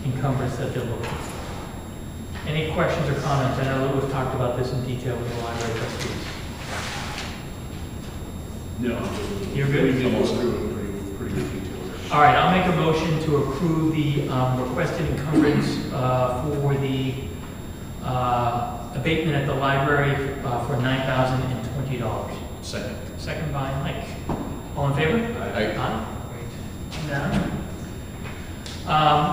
encumbrance that they're looking for. Any questions or comments? I know that we've talked about this in detail with the library trustees. No. You're good? We almost through it pretty good detail. All right, I'll make a motion to approve the requested encumbrance for the abatement at the library for $9,020. Second. Second by Mike. All in favor? Aye. Great. Now,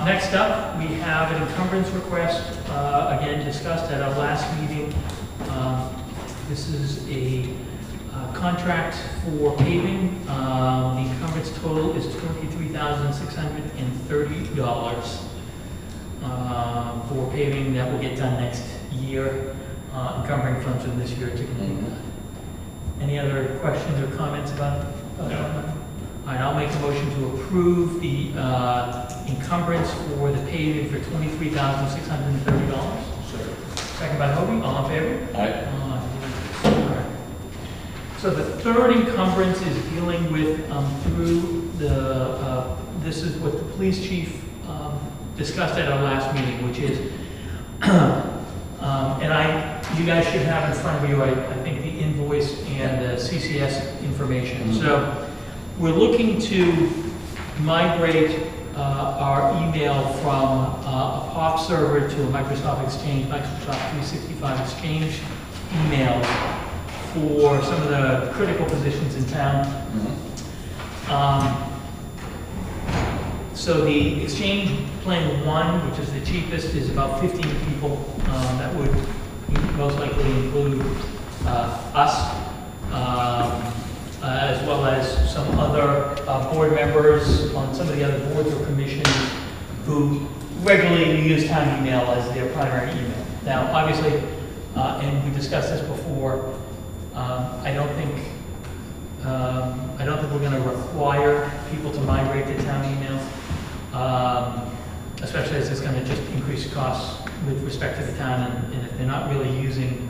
next up, we have an encumbrance request, again discussed at our last meeting. This is a contract for paving. The encumbrance total is $23,630 for paving that will get done next year, encumbering funds from this year to complete that. Any other questions or comments about it? No. All right, I'll make a motion to approve the encumbrance for the paving for $23,630. Second by Hobie, all in favor? Aye. All right. So the third encumbrance is dealing with through the, this is what the police chief discussed at our last meeting, which is, and you guys should have in front of you, I think, the invoice and the CCS information. So we're looking to migrate our email from a POP server to a Microsoft Exchange, Microsoft 365 Exchange email for some of the critical positions in town. So the Exchange Plan 1, which is the cheapest, is about 15 people. That would most likely include us, as well as some other board members on some of the other boards or commissions who regularly use town email as their primary email. Now, obviously, and we discussed this before, I don't think we're going to require people to migrate to town email, especially as it's going to just increase costs with respect to the town, and if they're not really using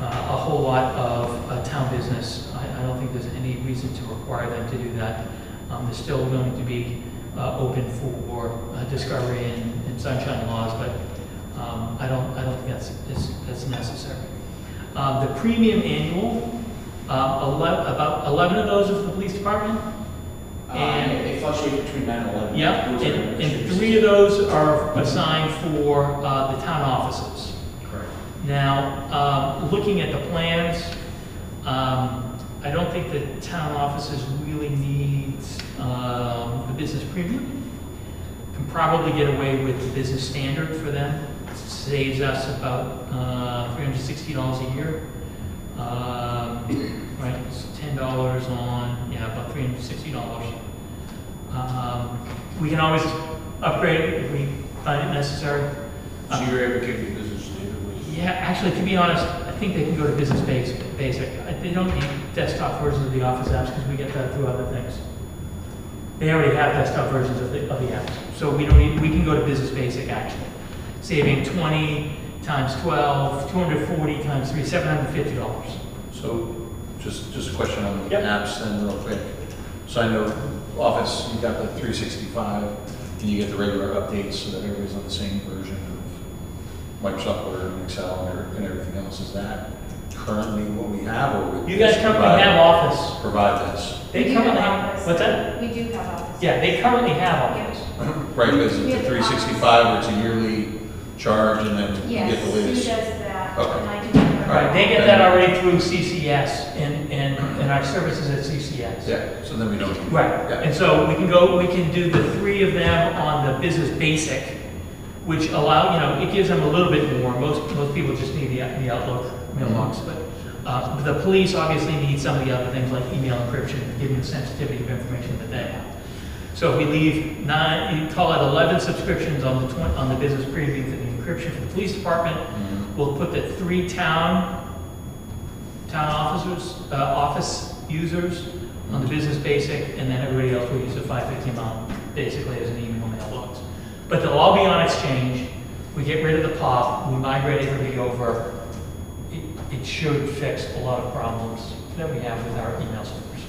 a whole lot of town business, I don't think there's any reason to require them to do that. They're still going to be open for discovery and sunshine laws, but I don't think that's necessary. The premium annual, about 11 of those are for the police department. And they fluctuate between 9 and 11. Yeah, and 3 of those are assigned for the town offices. Correct. Now, looking at the plans, I don't think the town offices really need the business premium. Can probably get away with the business standard for them. It saves us about $360 a year. Right, it's $10 on, yeah, about $360. We can always upgrade it if we find it necessary. So you're advocating business standard? Yeah, actually, to be honest, I think they can go to business basic. They don't need desktop versions of the Office apps because we get that through other things. They already have desktop versions of the apps, so we don't need. We can go to business basic actually, saving 20 times 12, 240 times 3, $750. So, just a question on the Yep. apps then real quick. So I know Office, you got the 365, and you get the regular updates so that everybody's on the same version of Microsoft Word and Excel and everything else. Is that currently what we have, or would You guys this currently have Office. provide this? They currently have. What's that? We do have Office. Yeah, they currently have Office. Right, because it's the 365 where it's a yearly charge and then you Yes, get the Sue latest. does that, Okay. and I do have. Right, they get that already through CCS and our services at CCS. Yeah, so then we don't. Right, Yeah. and so we can do the 3 of them on the business basic, which allow, it gives them a little bit more. Most people just need the Outlook mailbox, but the police obviously need some of the other things like email encryption, given the sensitivity of information that they have. So if we leave 9, you call it 11 subscriptions on the business premium for the encryption for the police department. We'll put the 3 town officers, office users on the business basic, and then everybody else will use the 550 amount basically as an email mailbox. But they'll all be on Exchange. We get rid of the POP. We migrate everybody over. It should fix a lot of problems that we have with our email servers.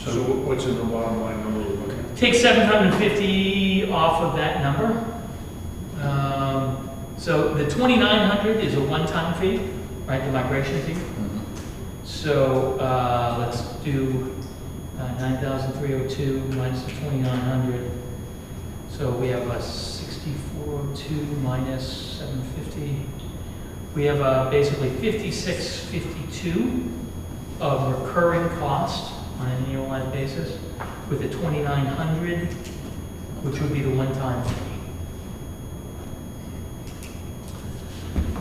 So what's in the bottom line number we're looking at? Take 750 off of that number. So the 2,900 is a one-time fee, right, the migration fee. So let's do 9,302 minus the 2,900. So we have a 6,402 minus 750. We have basically 5,652 of recurring cost on an annualized basis, with the 2,900, which would be the one-time fee.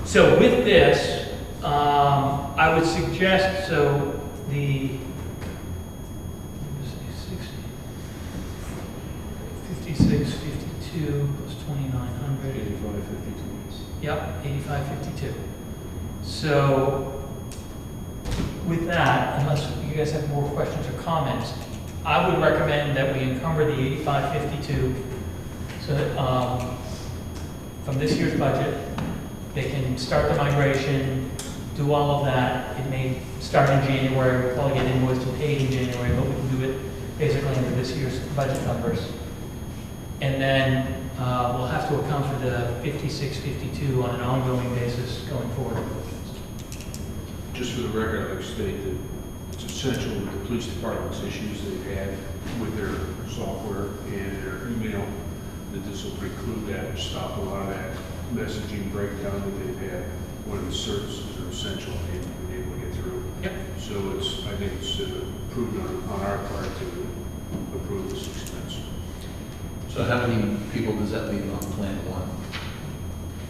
So with this, I would suggest, so the 56, 52 plus 2,900. 8552. Yep, 8552. So with that, unless you guys have more questions or comments, I would recommend that we encumber the 8552 so that from this year's budget, they can start the migration, do all of that. It may start in January, we'll probably get invoiced and paid in January, but we can do it basically under this year's budget numbers. And then we'll have to account for the 56, 52 on an ongoing basis going forward. Just for the record, I'd like to state that it's essential with the police department's issues they've had with their software and their email, that this will preclude that and stop a lot of that messaging breakdown that they've had when the services are essential and being able to get through. Yep. So I think it's prudent on our part to approve this expense. So how many people does that leave on Plan 1?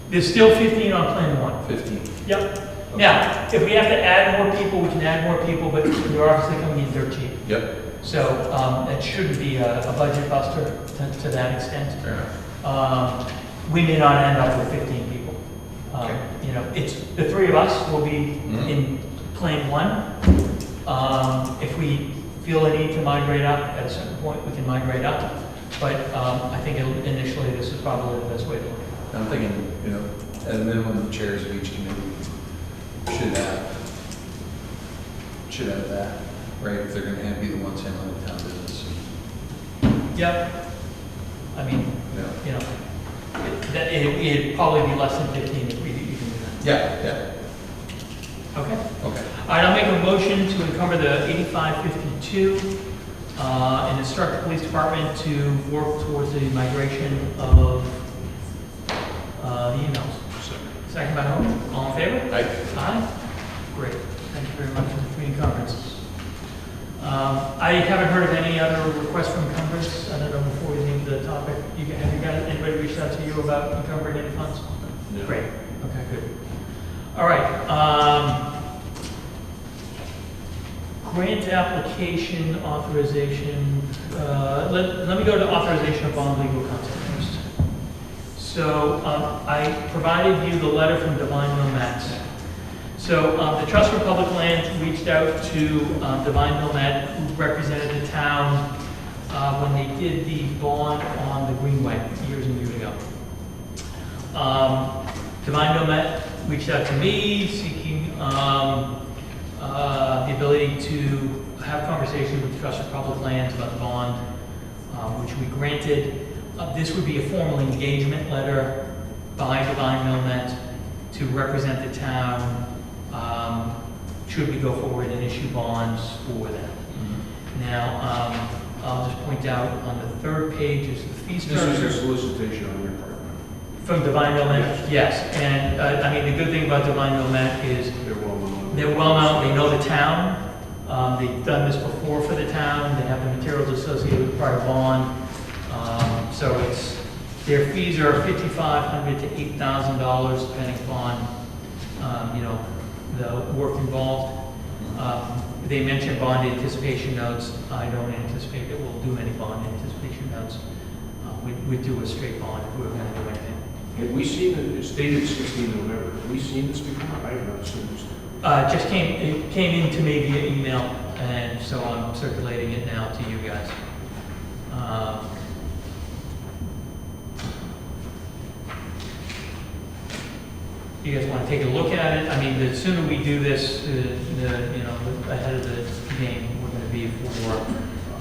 There's still 15 on Plan 1. 15? Yep. Now, if we have to add more people, we can add more people, but they're obviously coming in dirt cheap. Yep. So it shouldn't be a budget buster to that extent. Fair enough. We may not end up with 15 people. Okay. You know, it's the three of us will be in Plan 1. If we feel a need to migrate up at a certain point, we can migrate up. But I think initially this is probably the best way to look at it. I'm thinking, you know, at a minimum, the chairs of each committee should have that, right? If they're gonna be the ones handling the town business. Yep. I mean, Yeah. you know, it'd probably be less than 15 if we even do Yeah, that. Okay. okay. All right, I'll make a motion to encumber the 8552 and instruct the police department to work towards the migration of the emails. Second by Hope. All in favor? Aye. Aye. Great. Thank you very much for the community conference. I haven't heard of any other requests from encumbrance. I don't know, before we leave the topic, have you got anybody reached out to you about encumbering any funds? No. Great. Okay, good. All right. Grant application authorization. Let me go to authorization of bond legal counsel first. So I provided you the letter from Divine Mill Mats. So the Trust for Public Lands reached out to Divine Mill Mat, who represented the town when they did the bond on the Greenway years and years ago. Divine Mill Mat reached out to me seeking the ability to have conversations with the Trust for Public Lands about the bond, which we granted. This would be a formal engagement letter by Divine Mill Mat to represent the town should we go forward and issue bonds for them. Now, I'll just point out on the third page is the fee This structure. is a solicitation on your part. From Divine Mill Mat? Yes. And I mean, the good thing about Divine Mill Mat is They're well known. they're well known, they know the town. They've done this before for the town. They have the materials associated with the prior bond. So their fees are $5,500 to $8,000 depending upon, the work involved. They mentioned bond anticipation notes. I don't anticipate that we'll do any bond anticipation notes. We'd do a straight bond if we were gonna do anything. Have we seen it, it's dated 16 November, have we seen this before? I have not seen this. It came in to me via email, and so I'm circulating it now to you guys. You guys want to take a look at it? I mean, the sooner we do this, ahead of the game, we're going to be for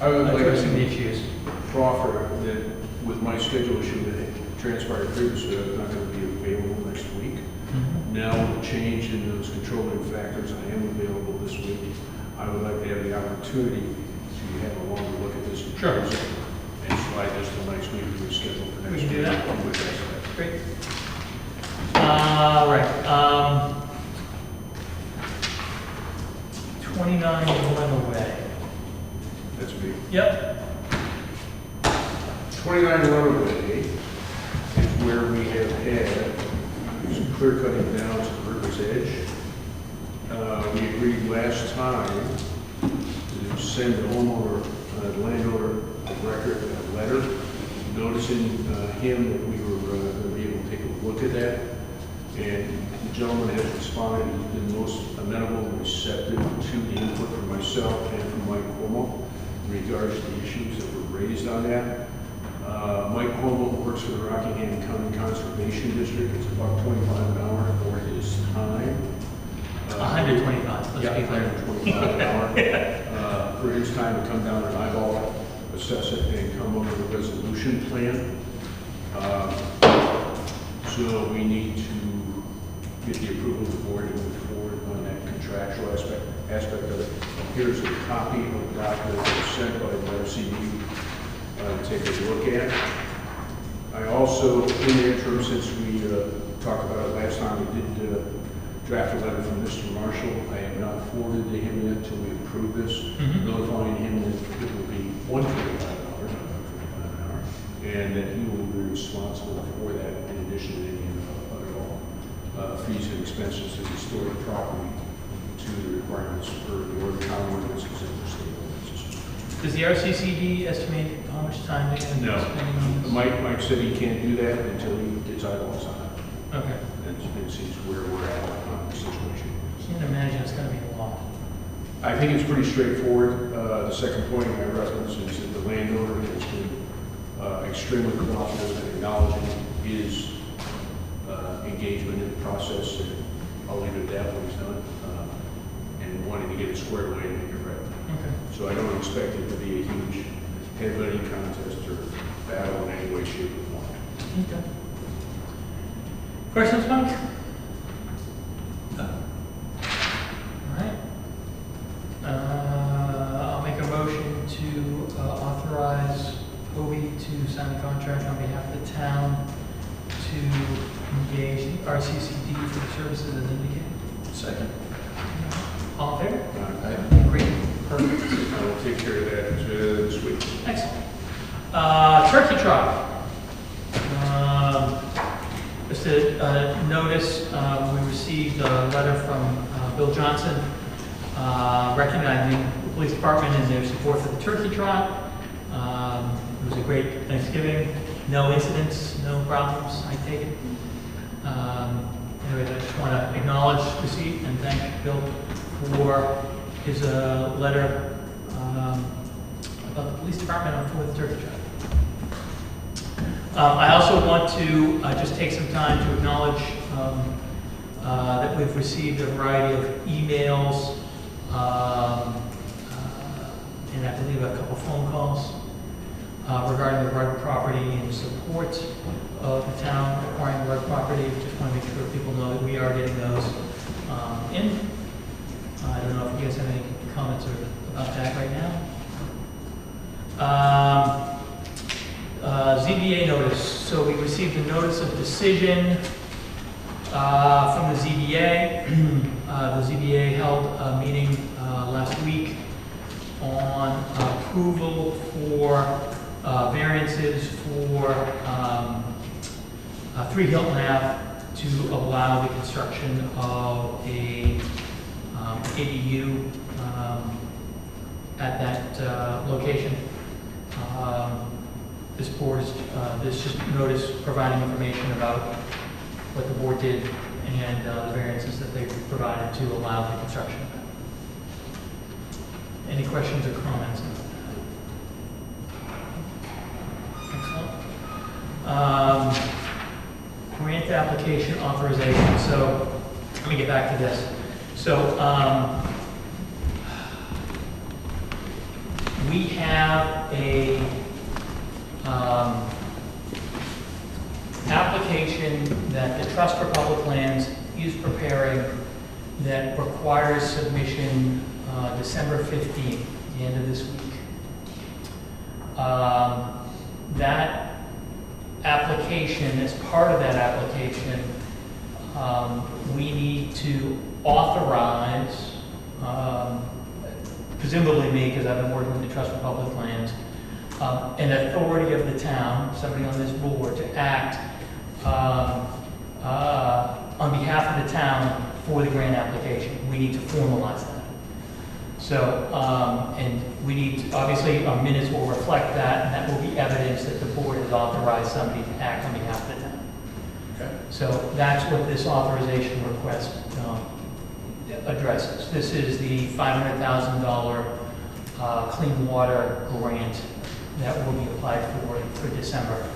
I would like addressing the to issues. proffer that with my schedule issue that transpired previously, I was not going to be available next week. Now, with the change in those controlling factors, I am available this week. I would like to have the opportunity to have a longer look at this. Sure. And slide this to next week to schedule for next We week. can do that. With that. Great. Right. 29 Runaway. That's me. Yep. 29 Runaway is where we have had some clear cutting down to the river's edge. We agreed last time to send the homeowner, landowner of record a letter noticing him that we were going to be able to take a look at that. And the gentleman has responded, he's been most amenable and receptive to the input from myself and from Mike Cuomo in regards to the issues that were raised on that. Mike Cuomo works for the Rockingham County Conservation District. It's about $25 an hour for his time. 125. Let's Yeah, be clear. $125 an hour for his time to come down and eyeball, assess it, and come up with a resolution plan. So we need to get the approval of the board to move forward on that contractual aspect of it. Here's a copy of the document that was sent by the RCD to take a look at. I also, in the interim, since we talked about it last time, we did draft a letter from Mr. Marshall. I have not forwarded to him yet until we approve this, notifying him that it will be $125 an hour, and that he will be responsible for that in addition to any other fees and expenses to restore the property to the requirements for the order town ordinances and the state ordinances. Does the RCCD estimate how much time they're going to be spending on this? Mike said he can't do that until he gets eyeballs on it Okay. and sees where we're at on the situation. Can't imagine it's going to be a lot. I think it's pretty straightforward. The second point I reference is that the landowner has been extremely cooperative in acknowledging his engagement in the process, and I'll leave it at that what he's done, and wanting to get it squared away and make it right. Okay. So I don't expect it to be a huge headbutting contest or battle in any way, shape, or form. Okay. Questions, Mike? No. All right. I'll make a motion to authorize Toby to sign the contract on behalf of the town to engage the RCCD for the services as indicated. Second. All in favor? I Great. Perfect. will take care of that this week. Excellent. Turkey trot. Just a notice, we received a letter from Bill Johnson recognizing the police department and their support for the turkey trot. It was a great Thanksgiving. No incidents, no problems, I take it. Anyway, I just want to acknowledge receipt and thank Bill for his letter about the police department for the turkey trot. I also want to just take some time to acknowledge that we've received a variety of emails and I believe a couple phone calls regarding the Rugg property in support of the town acquiring the Rugg property. Just want to make sure people know that we are getting those in. I don't know if you guys have any comments about that right now. ZBA notice. So we received a notice of decision from the ZBA. The ZBA held a meeting last week on approval for variances for 3 Hilton Ave to allow the construction of a ADU at that location. This board is, this just notice providing information about what the board did and the variances that they provided to allow the construction. Any questions or comments? Excellent. Grant application authorization. So let me get back to this. So we have a application that the Trust for Public Lands is preparing that requires submission December 15th, the end of this week. That application, as part of that application, we need to authorize, presumably me, because I've been working with the Trust for Public Lands, an authority of the town, somebody on this board, to act on behalf of the town for the grant application. We need to formalize that. So, and we need, obviously, our minutes will reflect that, and that will be evidence that the board has authorized somebody to act on behalf of the town. Okay. So that's what this authorization request addresses. This is the $500,000 clean water grant that will be applied for December.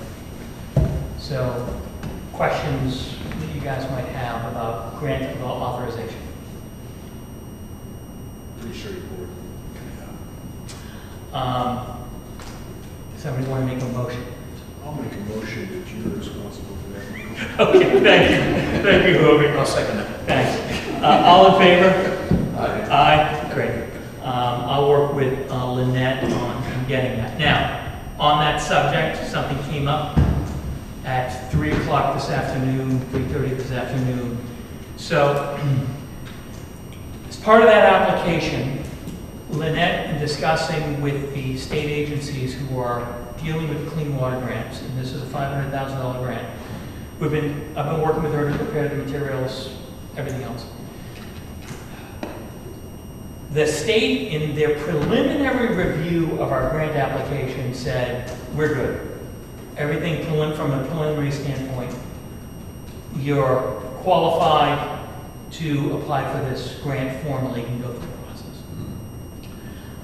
So, questions that you guys might have about grant authorization? Pretty straightforward. Somebody want to make a motion? I'll make a motion that you're responsible for that. Okay, thank you. Thank you, Hobie. I'll second that. Thanks. All in favor? Aye. Aye. Great. I'll work with Lynette on getting that. Now, on that subject, something came up at 3 o'clock this afternoon, 3:30 this afternoon. So, as part of that application, Lynette, in discussing with the state agencies who are dealing with clean water grants, and this is a $500,000 grant, I've been working with her to prepare the materials, everything else. The state, in their preliminary review of our grant application, said, we're good. Everything from a preliminary standpoint, you're qualified to apply for this grant formally and go through the process.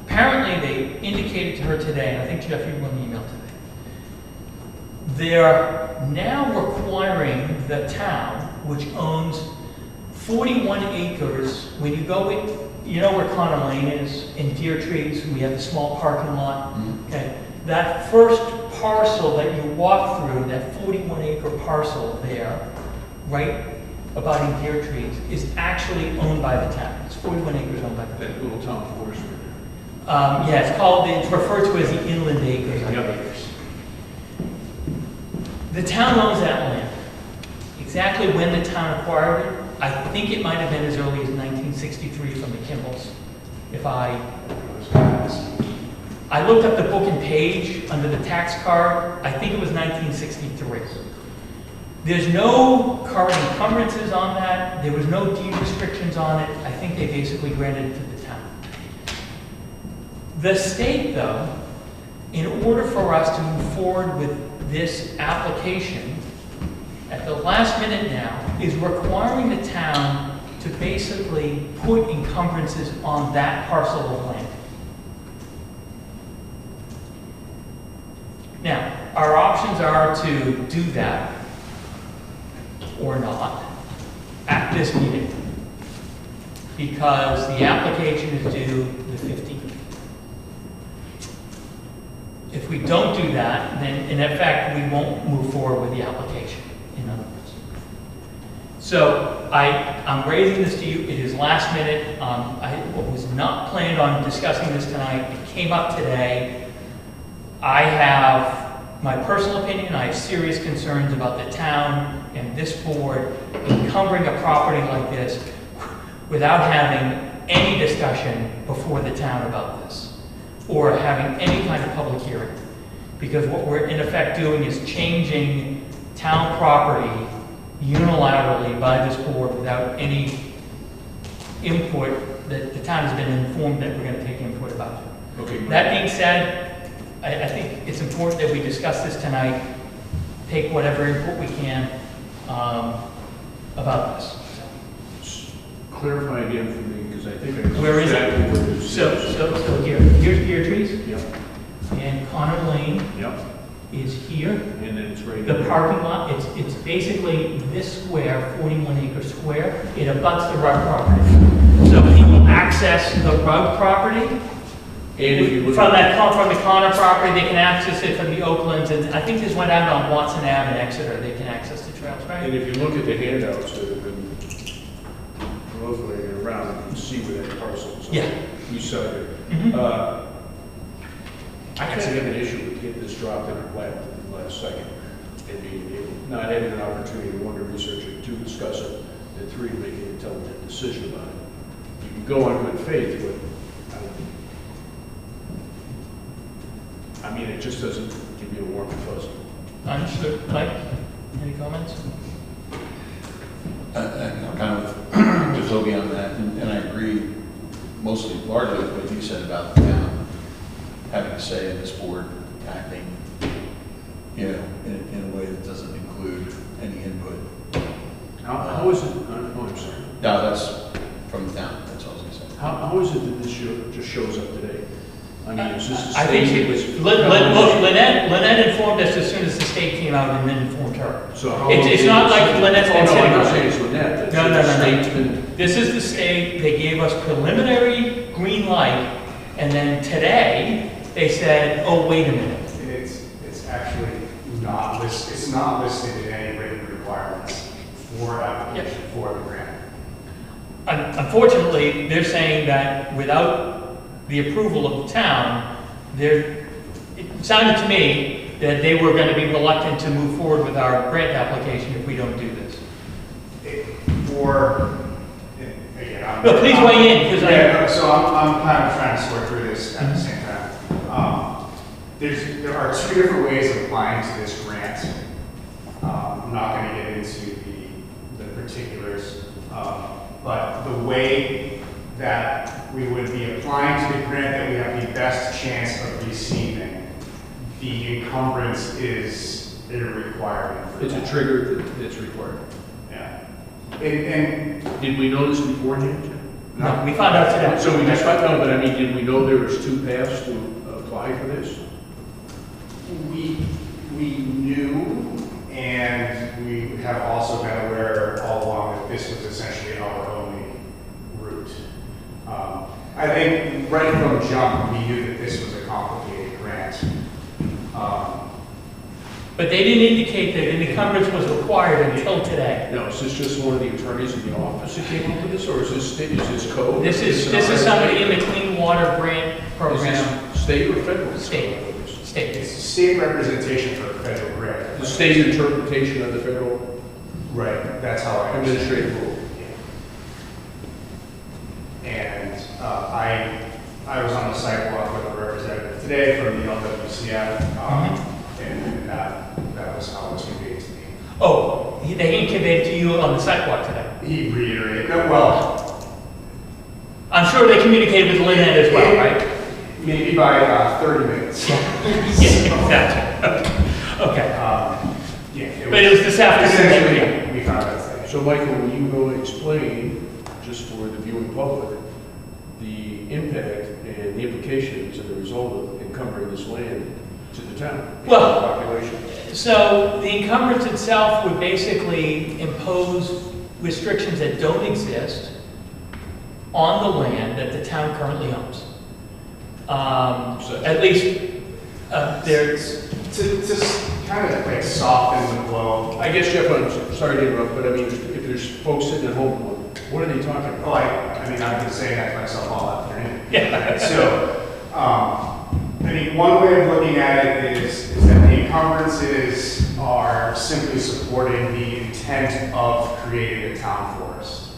Apparently, they indicated to her today, and I think Jeff, you won the email today, they're now requiring the town, which owns 41 acres, when you go in, you know where Connor Lane is, in Deer Trees, we have the small parking lot, okay? That first parcel that you walk through, that 41-acre parcel there, right abutting Deer Trees, is actually owned by the town. It's 41 acres owned by the town. That little town forest. Yeah, it's referred to as the inland acres. Yep. The town owns that land. Exactly when the town acquired it, I think it might have been as early as 1963 from the Kimballs. I looked up the book and page under the tax card. I think it was 1963. There's no current encumbrances on that. There was no deed restrictions on it. I think they basically granted it to the town. The state, though, in order for us to move forward with this application, at the last minute now, is requiring the town to basically put encumbrances on that parcel of land. Now, our options are to do that or not at this meeting, because the application is due the 15th. If we don't do that, then in effect, we won't move forward with the application, in other words. So I'm raising this to you. It is last minute. I was not planned on discussing this tonight. It came up today. I have my personal opinion. I have serious concerns about the town and this board encumbering a property like this without having any discussion before the town about this, or having any kind of public hearing. Because what we're in effect doing is changing town property unilaterally by this board without any input that the town has been informed that we're going to take input about. Okay. That being said, I think it's important that we discuss this tonight, take whatever input we can about this. Clarify again for me, because I think I know Where is it? exactly where it is. So here's Deer Trees, Yep, and Connor Lane yep, is here. and then it's right. The parking lot, it's basically this square, 41-acre square. It abuts the Rugg property. So he will access the Rugg property And if you look From at, from the Connor property, they can access it from the Oaklands, and I think there's one out on Watson Ave in Exeter, they can access the trails, and right? if you look at the handouts that have been proliferating around, you can see where that parcel is. Yeah. We cited. Mhm. I kind of have an issue with getting this dropped in our lap at the last second and being able, not having an opportunity to, one, to research it, two, discuss it, and three, make an intelligent decision about it. You can go on good faith, but I mean, it just doesn't give you a warm and fuzzy. Understood. Mike, any comments? I'm kind of with Toby on that, and I agree mostly, largely with what you said about the town having a say in this board acting, you know, in a way that doesn't include any input. How is it, oh, I'm sorry. No, that's from the town, that's all I was gonna say. How is it that this just shows up today? I mean, is this the I think same she as? was, Lynette informed us as soon as the state came out and then informed her. So how It's- long it's is not it- like Lynette's been Oh, no, sitting I'm on not it. saying it's Lynette. No, no, the no, no. state's been- This is the state, they gave us preliminary green light, and then today, they said, oh, wait a minute. It's actually not listed, it's not listed in any written requirements for application for the grant. Unfortunately, they're saying that without the approval of the town, it sounded to me that they were going to be reluctant to move forward with our grant application if we don't do this. Again, I'm. No, please weigh in, because Yeah, no, so I'm kind of trying to sort through this at the same time. There are two different ways of applying to this grant. I'm not going to get into the particulars, but the way that we would be applying to the grant that we have the best chance of receiving, the encumbrance is a requirement. For It's a that. trigger that's required. Yeah. And Did we know this beforehand, Jim? No, we found out today. So we just found out, but I mean, did we know there was two paths to apply for this? we knew, and we have also been aware all along that this was essentially our only route. I think right from jump, we knew that this was a complicated grant. But they didn't indicate that an encumbrance was required until today. No, is this just one of the attorneys in the office that came up with this, or is this code? This is somebody in the Clean Water Grant Program, Is this state or federal? State. It's state. state representation for a federal grant. The state interpretation of the federal Right, that's how I understand it. administrative rule. And I was on the sidewalk with a representative today from the LWCF, and that was how it was conveyed to me. Oh, they didn't convey it to you on the sidewalk today. He reiterated, well, I'm sure they communicated with Lynette as well, right? maybe by 30 minutes. Yeah, gotcha. Okay. Yeah. But it was this afternoon. Essentially, we found out today. So Michael, will you go explain, just for the viewing public, the impact and the implications as a result of encumbering this land to the town? Well- the population? So the encumbrance itself would basically impose restrictions that don't exist on the land that the town currently owns. At least, there's, To kind of like soften the blow. I guess, Jeff, I'm sorry to interrupt, but I mean, if there's folks sitting at home, what are they talking about? Well, I mean, I've been saying that to myself all afternoon. Yeah. So, I mean, one way of looking at it is that the encumbrances are simply supporting the intent of creating a town forest.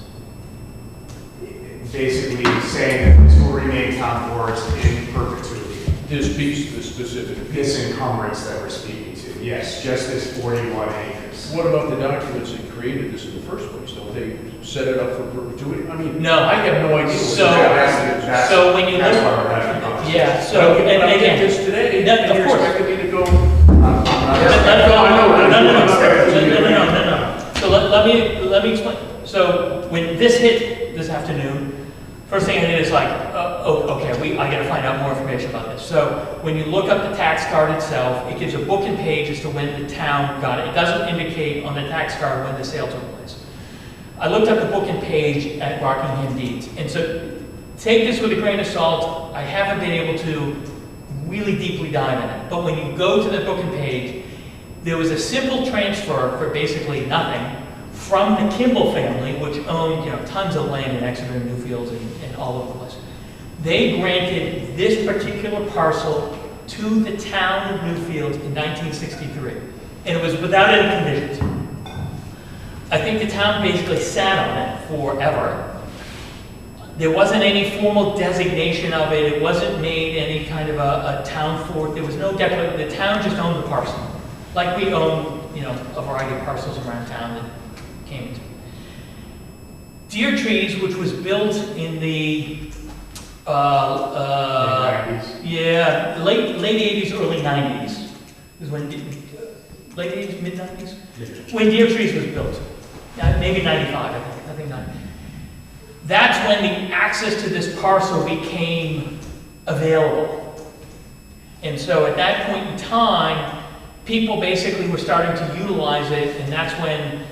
Basically saying that this will remain town forest in perpetuity. This piece, this specific piece. This encumbrance that we're speaking to, yes, just this 41 acres. What about the documents that created this in the first place? Don't they set it up for perpetuity? I mean, No. I have no idea. what So- the- That's- so when you that's look- why we're having a conversation. yeah, so, But and I did again, this today, No, and of you're course. expecting me to go, no, no. So let me explain. So when this hit this afternoon, first thing I did is like, okay, I gotta find out more information about this. So when you look up the tax card itself, it gives a book and page as to when the town got it. It doesn't indicate on the tax card when the sale took place. I looked up the book and page at Rockingham Deeds, and so take this with a grain of salt. I haven't been able to really deeply dive in it. But when you go to the book and page, there was a simple transfer for basically nothing from the Kimball family, which owned, tons of land in Exeter and Newfields and all over the place. They granted this particular parcel to the town of Newfield in 1963, and it was without any conditions. I think the town basically sat on it forever. There wasn't any formal designation of it. It wasn't made any kind of a town fort. There was no declaration. The town just owned the parcel, like we own, a variety of parcels around town that came into. Deer Trees, which was built in the late 80s, early 90s, is when late 80s, mid 90s, when Deer Trees was built. Maybe 95, I think 90. That's when the access to this parcel became available. And so at that point in time, people basically were starting to utilize it, and that's when,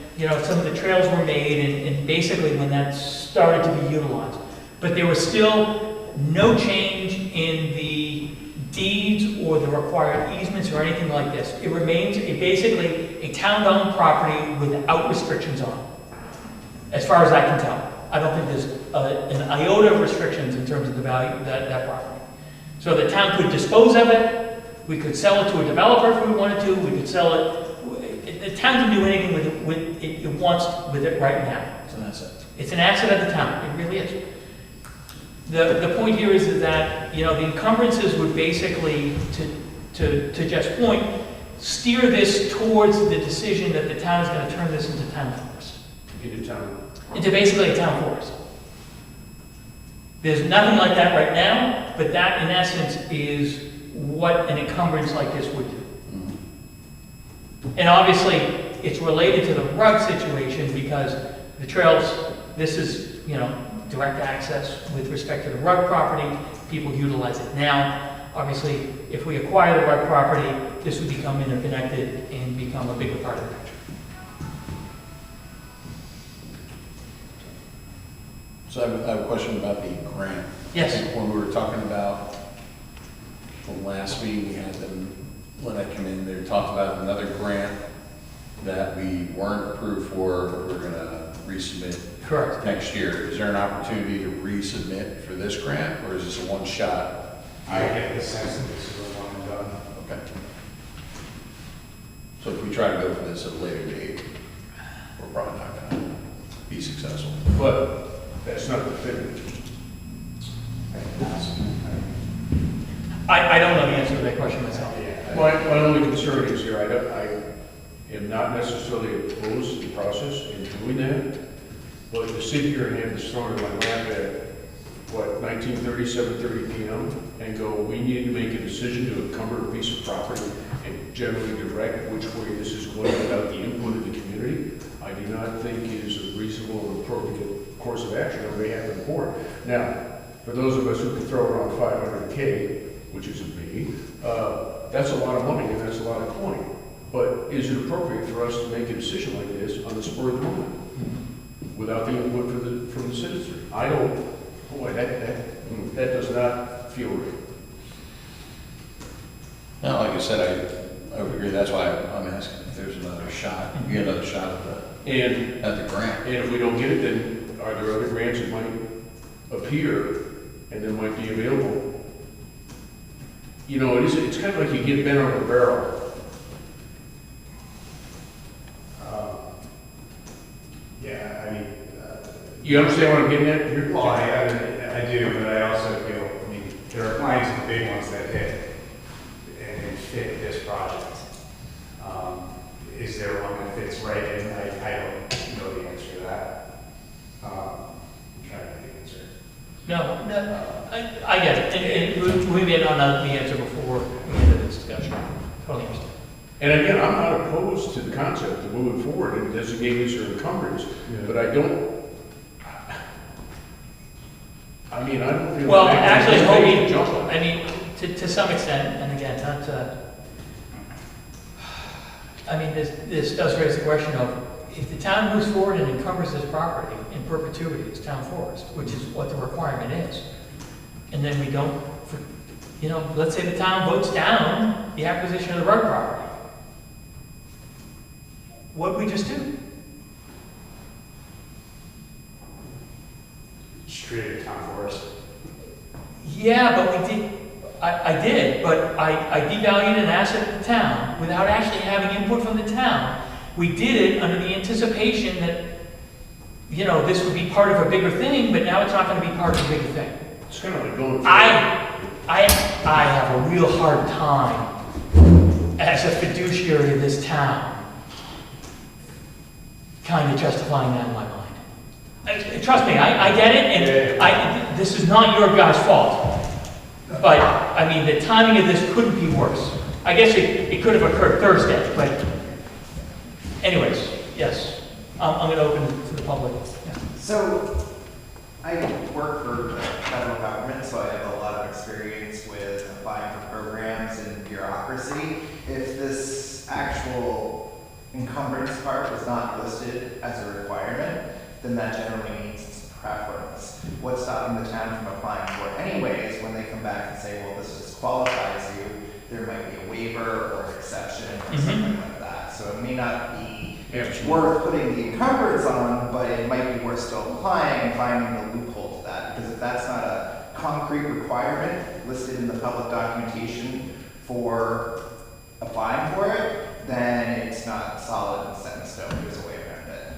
some of the trails were made, and basically when that started to be utilized. But there was still no change in the deeds or the required easements or anything like this. It remains basically a town-owned property without restrictions on it, as far as I can tell. I don't think there's an iota of restrictions in terms of the value of that property. So the town could dispose of it, we could sell it to a developer if we wanted to, we could sell it. The town can do anything with it wants with it right now. It's an asset. It's an asset of the town, it really is. The point here is that, the encumbrances would basically, to Jeff's point, steer this towards the decision that the town is going to turn this into town forest. Into basically a town forest. There's nothing like that right now, but that in essence is what an encumbrance like this would do. And obviously, it's related to the rug situation because the trails, this is, direct access with respect to the rug property. People utilize it now. Obviously, if we acquire the rug property, this would become interconnected and become a bigger part of the picture. So I have a question about the grant. Yes. I think when we were talking about the last meeting, we had them, when I come in, they talked about another grant that we weren't approved for, but we're gonna resubmit Correct. next year. Is there an opportunity to resubmit for this grant, or is this a one-shot? I get the sense that this is a one and done. Okay. So if we try to go for this at a later date, we're probably not gonna be successful. But that's not definitive. I don't know the answer to that question myself. My only concern is here, I am not necessarily opposed to the process in doing that, but to sit here and have this thrown in my lap at, 19:30, 7:30 p.m., and go, we need to make a decision to encumber a piece of property and generally direct which way this is going without the input of the community, I do not think is a reasonable and appropriate course of action on behalf of the board. Now, for those of us who can throw around $500K, which isn't me, that's a lot of money and that's a lot of coin. But is it appropriate for us to make a decision like this on the spur of the moment without the input from the citizenry? I don't, boy, that does not feel right. No, like I said, I would agree. That's why I'm asking if there's another shot. You get another shot at the grant. And if we don't get it, then are there other grants that might appear and that might be available? It's kind of like you get bent on a barrel. You understand what I'm getting at here? Well, I do, but I also feel, there are plenty of big ones that hit and fit this project. Is there one that fits right in? I don't know the answer to that. I'm trying to get the answer. No, I get it. And we may not know the answer before we get into this discussion. Totally understand. And again, I'm not opposed to the concept of moving forward and designating this or encumbrance, but I don't feel. Well, like actually, taking a jump on it. to some extent, and again, not this does raise the question of if the town moves forward and encumbers this property in perpetuity as town forest, which is what the requirement is, and then we don't, you know, let's say the town votes down the acquisition of the road property. What would we just do? Just treat it as town forest. Yeah, but we did, I did, but I devalued an asset of the town without actually having input from the town. We did it under the anticipation that, you know, this would be part of a bigger thing, but now it's not gonna be part of a bigger thing. It's kind of like going. I have a real hard time as a fiduciary of this town kind of justifying that in my mind. Trust me, I get it, and this is not your guys' fault. But, I mean, the timing of this couldn't be worse. I guess it could have occurred Thursday, but anyways, yes. I'm gonna open it to the public. Yeah. So, I work for the federal government, so I have a lot of experience with applying for programs and bureaucracy. If this actual encumbrance part was not listed as a requirement, then that generally means it's a preference. What's stopping the town from applying for it anyways, when they come back and say, well, this disqualifies you, there might be a waiver or an exception or something like that. So it may not be worth putting the encumbrance on, but it might be worth still applying and finding the loophole to that. Because if that's not a concrete requirement listed in the public documentation for applying for it, then it's not solid and set in stone. There's a way around it.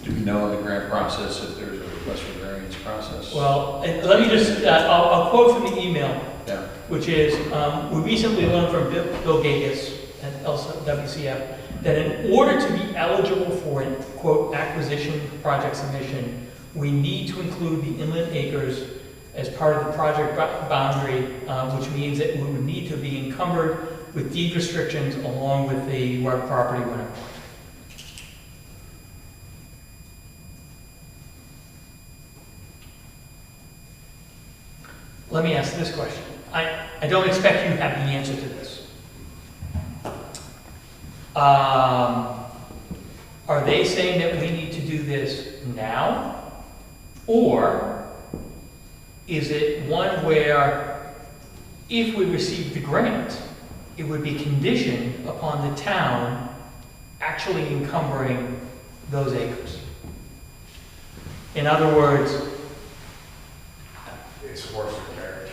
Do we know in the grant process if there's a request for variance process? Well, let me just, I'll quote from the email, Yeah. which is, we recently learned from Bill Gagas at WCF that in order to be eligible for a, quote, acquisition project submission, we need to include the inland acres as part of the project boundary, which means that we would need to be encumbered with deed restrictions along with the work property when acquired. Let me ask this question. I don't expect you to have the answer to this. Are they saying that we need to do this now? Or is it one where if we receive the grant, it would be conditioned upon the town actually encumbering those acres? In other words, It's horse for carriage.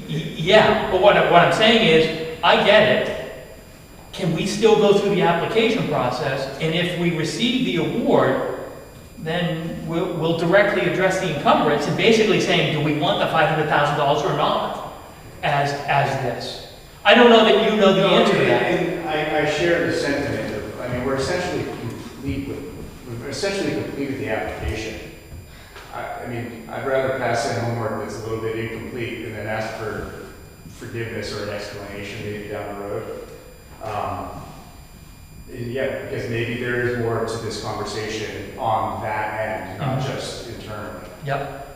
yeah, but what I'm saying is, I get it. Can we still go through the application process? And if we receive the award, then we'll directly address the encumbrance and basically saying, do we want the $500,000 or not as this? I don't know that you know the answer to that. And I share the sentiment of, I mean, we're essentially complete with the application. I mean, I'd rather pass in homework that's a little bit incomplete and then ask for forgiveness or an explanation maybe down the road. Yeah, because maybe there is more to this conversation on that end, not just internally. Yep.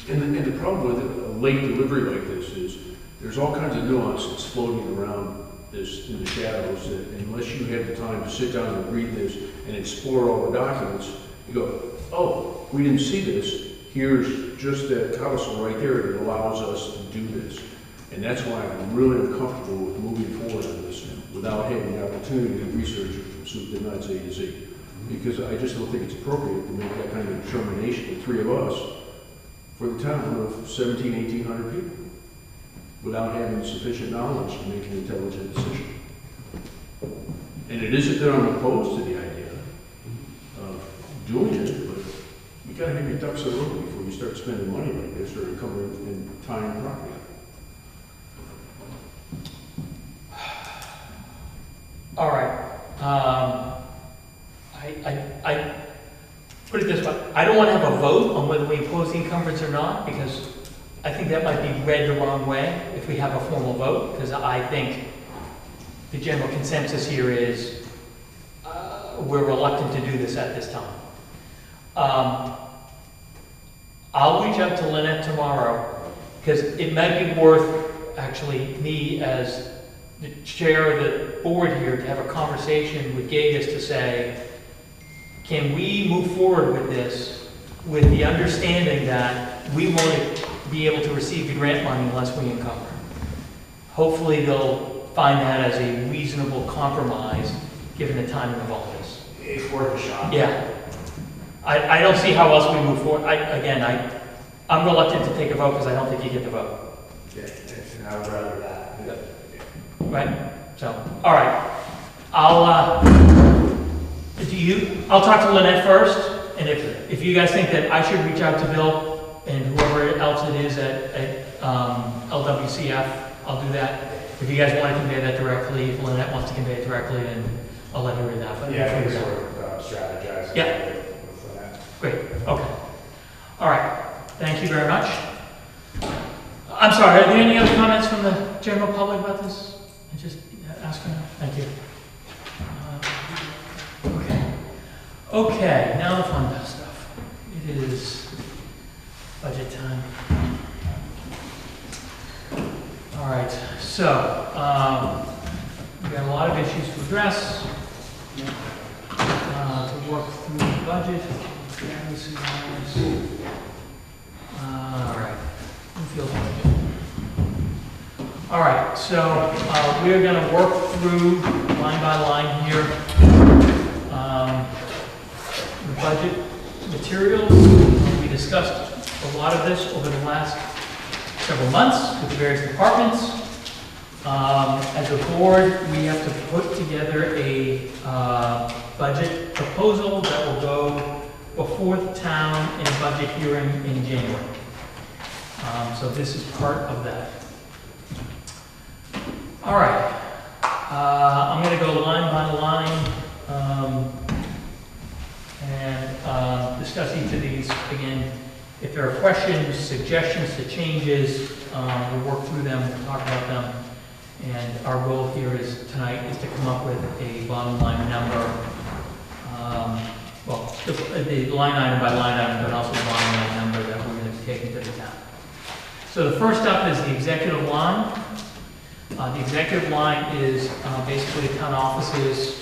And the problem with a late delivery like this is, there's all kinds of nuance that's floating around this in the shadows, that unless you have the time to sit down and read this and explore all the documents, you go, oh, we didn't see this. Here's just that codicil right there that allows us to do this. And that's why I'm really uncomfortable with moving forward on this without having the opportunity to research it from soup to nuts, A to Z. Because I just don't think it's appropriate to make that kind of determination, the three of us, for the town of 1,800 people, without having sufficient knowledge to make an intelligent decision. And it isn't that I'm opposed to the idea of doing it, but you gotta have your ducks in a row before you start spending money like this or encumbering and tying property up. All right. I put it this way. I don't want to have a vote on whether we impose the encumbrance or not, because I think that might be read the wrong way if we have a formal vote, because I think the general consensus here is we're reluctant to do this at this time. I'll reach out to Lynette tomorrow, because it might be worth actually me as the chair of the board here to have a conversation with Gagus to say, can we move forward with this with the understanding that we won't be able to receive the grant money unless we encumber? Hopefully they'll find that as a reasonable compromise, given the timing of all this. It's worth a shot. Yeah. I don't see how else we move forward. I'm reluctant to take a vote because I don't think you get the vote. Yeah, and I would rather that. Right? So, all right. I'll talk to Lynette first, and if you guys think that I should reach out to Bill and whoever else it is at LWCF, I'll do that. If you guys want to convey that directly, if Lynette wants to convey it directly, then I'll let her do that. But Yeah, I figure think it out. sort of strategize. Yeah. With that. Great, okay. All right, thank you very much. I'm sorry, are there any other comments from the general public about this? I just ask them. Thank you. Okay. Okay, now the fun stuff. It is budget time. All right, so we've got a lot of issues to address. To work through the budget. All right. Who feels like it? All right, so we're going to work through line by line here the budget materials. We discussed a lot of this over the last several months with the various departments. As a board, we have to put together a budget proposal that will go before the town in a budget hearing in January. So this is part of that. All right, I'm going to go line by line and discuss each of these. Again, if there are questions, suggestions to changes, we'll work through them, we'll talk about them. And our goal here tonight is to come up with a bottom line number. Well, the line item by line item, but also the bottom line number that we're going to take into the town. So the first up is the executive line. The executive line is basically the town offices.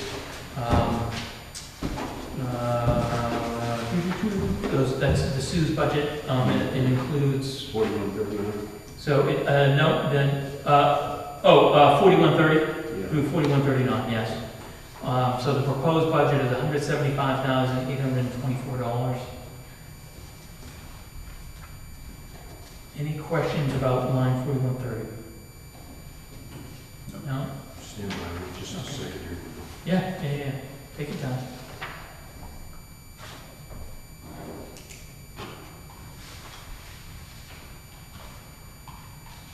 That's the Sue's budget. It includes 4139. so no then 4130 through 4139. Yes. So the proposed budget is $175,824. Any questions about line 4130? No? Stand by just a second here. Yeah. Take it down.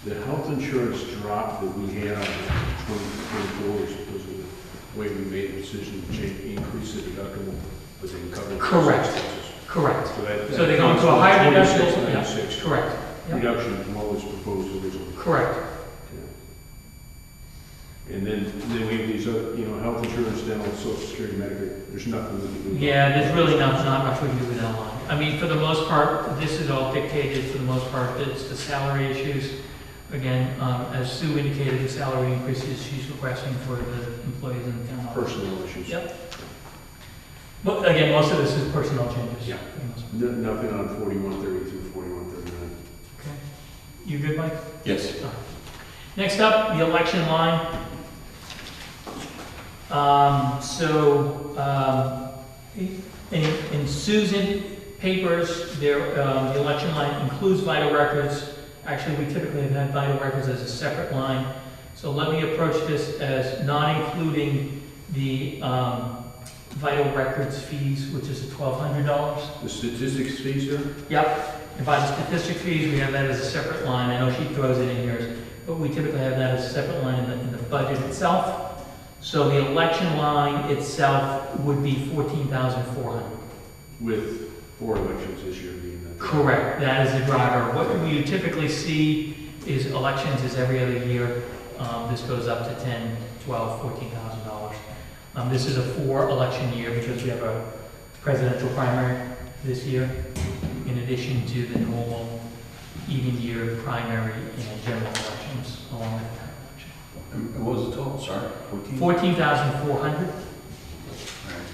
The health insurance drop that we had on 2024 is because of the way we made the decision to increase the deductible, but they cover. Correct. expenses. Correct. So So they go into a higher deductible. Yeah, 26.96 correct. Yep. reduction from what was proposed originally. Correct. And then we have these, health insurance, dental, social security, Medicare, there's nothing we can do. Yeah, there's really not much we can do with that line. I mean, for the most part, this is all dictated, for the most part, it's the salary issues. Again, as Sue indicated, the salary increases she's requesting for the employees in the town office. Personnel issues. Yep. But again, most of this is personnel changes. Yeah. for the most part. Nothing on 4130 through 4139. Okay. You good, Mike? Yes. Next up, the election line. In Sue's papers, the election line includes vital records. Actually, we typically have had vital records as a separate line. So let me approach this as not including the vital records fees, which is $1,200. The statistics fees there? Yep. And by the statistic fees, we have that as a separate line. I know she throws it in here, but we typically have that as a separate line in the budget itself. So the election line itself would be $14,400. With 4 elections this year being that. Correct. That is the driver. What we typically see is elections is every other year. This goes up to $10,000, $12,000, $14,000. This is a 4-election year because we have a presidential primary this year, in addition to the normal even year primary and general elections along with that election. And what was the total sorry, 14? 14,400. All right.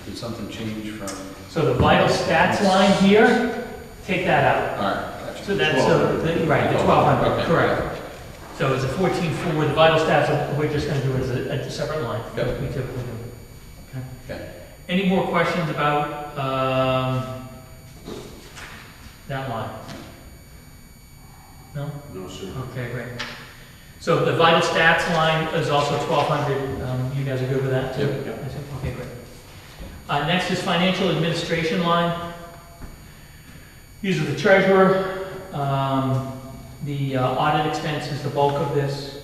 Did something change from, So the vital stats line here, take that out. all right, gotcha. So that's, right, the 1,200, Okay. correct. So it's a 14,400, the vital stats, we're just gonna do it as a separate line. Yep. Like we typically do. Okay. Okay. Any more questions about, that line? No? No, sir. Okay, great. So the vital stats line is also 1,200, you guys are good with that too? Yep. Yep. Okay, great. Next is financial administration line. These are the treasurer, the audit expense is the bulk of this.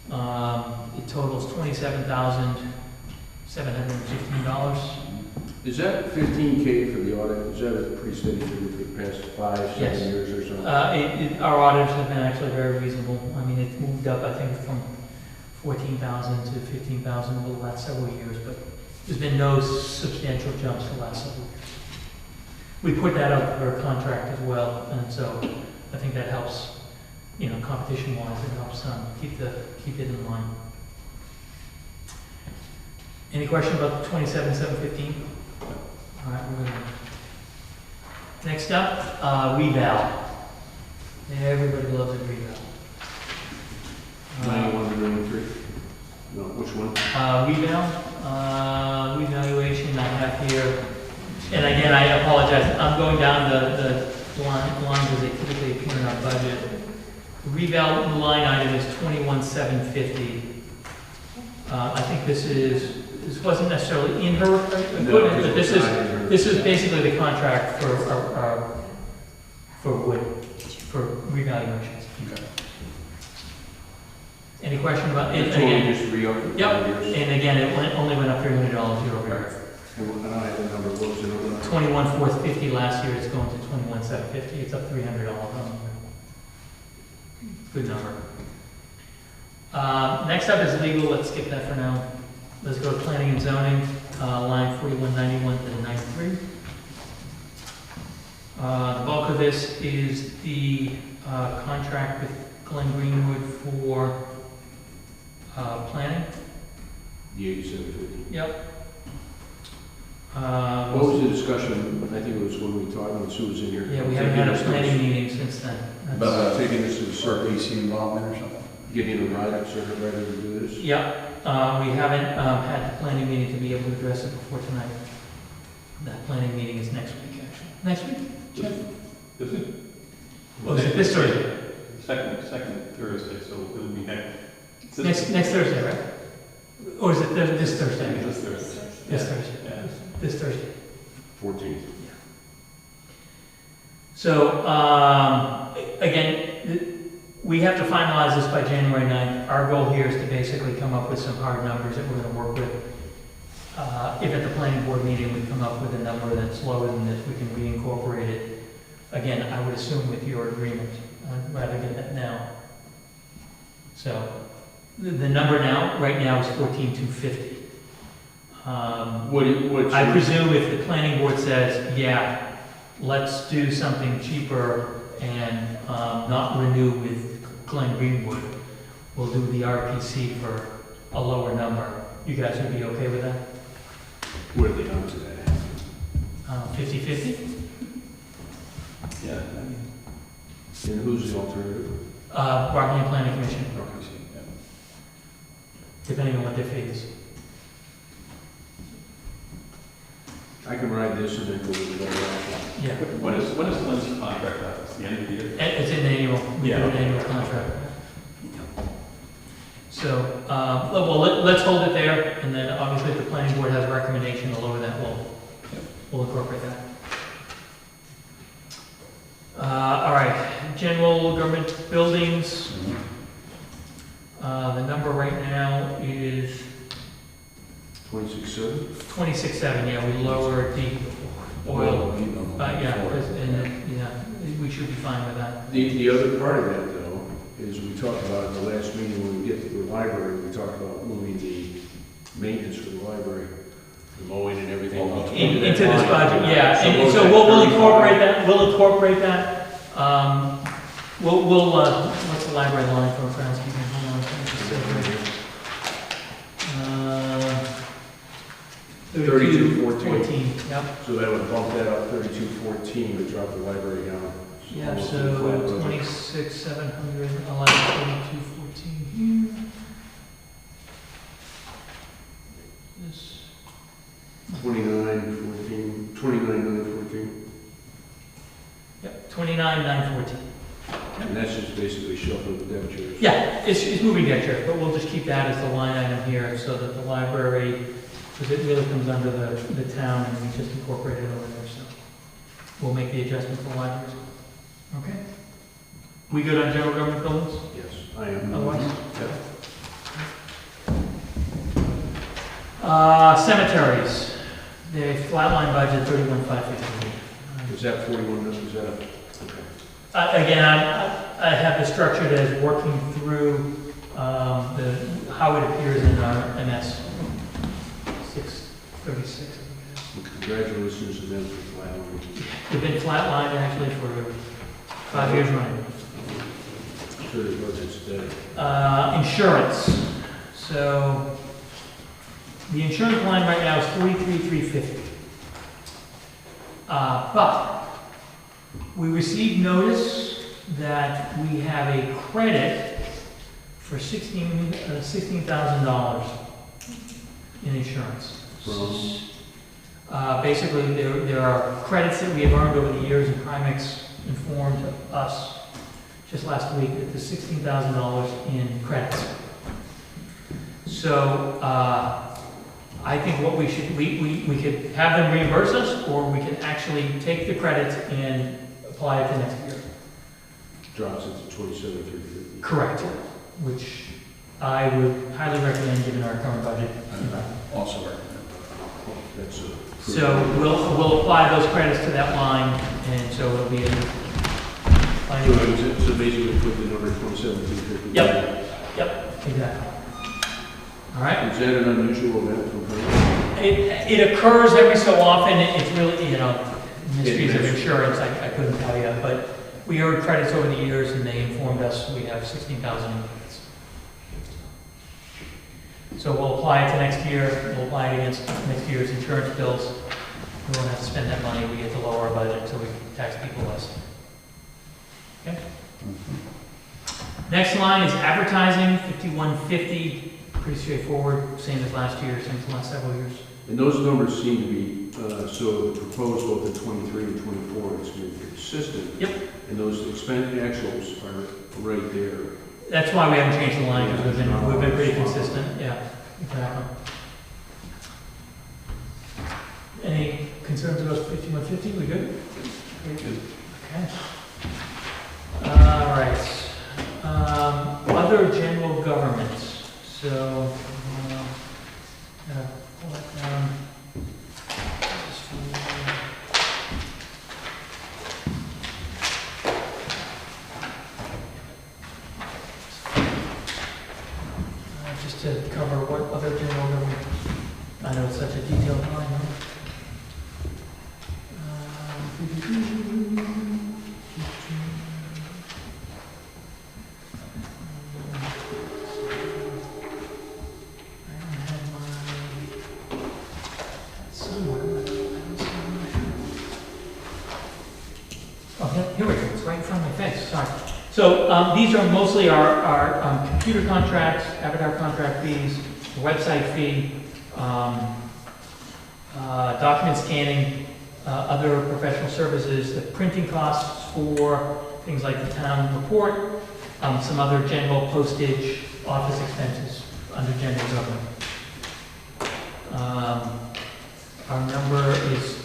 It totals $27,715. Is that 15K for the audit? Is that a pretty steady figure for the past 5, 7 Yes. years or so? Our auditors have been actually very reasonable. I mean, it's moved up, I think, from 14,000 to 15,000 over the last several years, but there's been no substantial jumps the last several years. We put that out for a contract as well, and so I think that helps, competition-wise, it helps keep it in line. Any question about the 27,715? All right, we're gonna. Next up, reval. Everybody loves a reval. 91 to 93? No, which one? Revaluation I have here, and again, I apologize, I'm going down the lines as they typically appear in our budget. The reval line item is 21,750. I think this wasn't necessarily in her equipment, but this is basically the contract for wood, for revaluations. Okay. Any question about it? It's Again, only just re-up for 5 yep, years. and again, it only went up $300 year over year. And I don't have the number, what was the number? 21,450 last year, it's going to 21,750, it's up $300 on the year. Good number. Next up is legal, let's skip that for now. Let's go to planning and zoning, line 4191 to 93. The bulk of this is the contract with Glenn Greenwood for planning. The 8750. Yep. What was the discussion? I think it was when we talked, when Sue was in here. Yeah, we haven't had a planning meeting since then. That's- Taking this to the Sort circuit, of AC involvement or something? getting a write-up circuit ready to do this. Yep, we haven't had the planning meeting to be able to address it before tonight. That planning meeting is next week, actually. Next week? Jeff? Is it? Oh, is it this Thursday? Second Thursday, so it'll be next. Next Thursday, right? Or is it this Thursday? This Thursday. This Thursday. Yeah. This Thursday. 14th. So, again, we have to finalize this by January 9th. Our goal here is to basically come up with some hard numbers that we're going to work with. If at the planning board meeting we come up with a number that's lower than this, we can reincorporate it. Again, I would assume with your agreement. I'd rather get that now. So, the number right now is 14,250. I presume if the planning board says, yeah, let's do something cheaper and not renew with Glenn Greenwood, we'll do the RPC for a lower number. You guys would be okay with that? Where are they on to that? 50/50? Yeah. And who's the alternative? Rockingham Planning Commission, Okay. depending on what their fee is. I can ride this and then go with the other option. Yeah. When is Lynn's contract up? It's the end of the year? It's an annual, we do Yeah. an annual contract. So, well, let's hold it there, and then obviously if the planning board has a recommendation to lower that, we'll incorporate that. All right, general government buildings, the number right now is 26.7? 26.7, yeah, we lowered the oil, we should be fine with that. The other part of that, though, is we talked about in the last meeting when we get to the library, we talked about moving the maintenance for the library, the mowing and everything. Into this budget, yeah, So and what so was we'll that, incorporate that, what's the library line for groundskeeping? Hold on, let me just see here. 3214. Yep. So that would bump that up 3214, would drop the library down. Yeah, almost to so the flat budget. 26,700, 11,4214 here. This, 29,914. yep, 29,914. And that's just basically shuffling the debentures. Yeah, it's moving debt share, but we'll just keep that as the line item here so that the library, because it really comes under the town and we just incorporate it over there, so we'll make the adjustment for the libraries. Okay? We good on general government buildings? Yes, I am. Otherwise? Yep. Cemeteries, the flatline budget 31,550. Is that 41, is that a, okay. Again, I have this structured as working through how it appears in our MS 636. Congratulations to them for flatlining. We've been flatlined actually for 5 years running. I'm sure the budget's steady. Insurance. So the insurance line right now is 43,350. But we received notice that we have a credit for $16,000 in insurance. From? Basically, there are credits that we have earned over the years, and Primex informed us just last week that there's $16,000 in credits. So I think what we should, we could have them reimburse us, or we can actually take the credits and apply it to next year. Drops it to 27,350. Correct. Which I would highly recommend given our current budget. Also recommend. That's a. So we'll apply those credits to that line, and so it'll be. So basically put the number 27,350. Yep, exactly. All right. Is that an unusual event for her? It occurs every so often. It's really, mysteries of insurance, I couldn't tell you, but we earned credits over the years, and they informed us we have 16,000 in credits. So we'll apply it to next year. We'll apply it against next year's insurance bills. We won't have to spend that money. We get to lower our budget so we can tax people less. Okay. Next line is advertising, 5150. Pretty straightforward, same as last year, same as the last several years. And those numbers seem to be, so the proposed both in 23 and 24 is going to be consistent. Yep. And those expense actuals are right there. That's why we haven't changed the line, because we've been pretty consistent. Yeah, exactly. Any concerns about 5150? We good? Good. Okay. All right. Other general governments. So, pull that down. Just to cover what other general government. I know it's such a detailed line, huh? Here we go, it's right in front of my face, sorry. So these are mostly our computer contracts, avatar contract fees, website fee, document scanning, other professional services, the printing costs for things like the town report, some other general postage, office expenses under general government. Our number is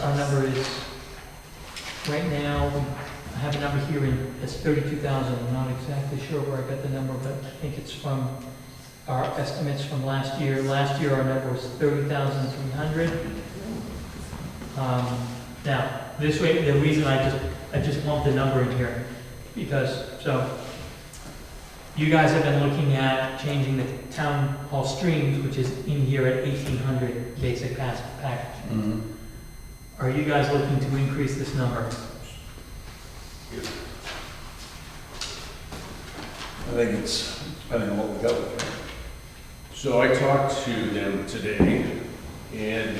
our number is, right now, I have a number here, it's 32,000. I'm not exactly sure where I got the number, but I think it's from our estimates from last year. Last year, our number was 30,300. Now, this way, the reason I just lumped the number in here, because, so, you guys have been looking at changing the town hall streams, which is in here at 1,800 basic package. Mm-hmm. Are you guys looking to increase this number? I think it's depending on what we got with it. So I talked to them today, and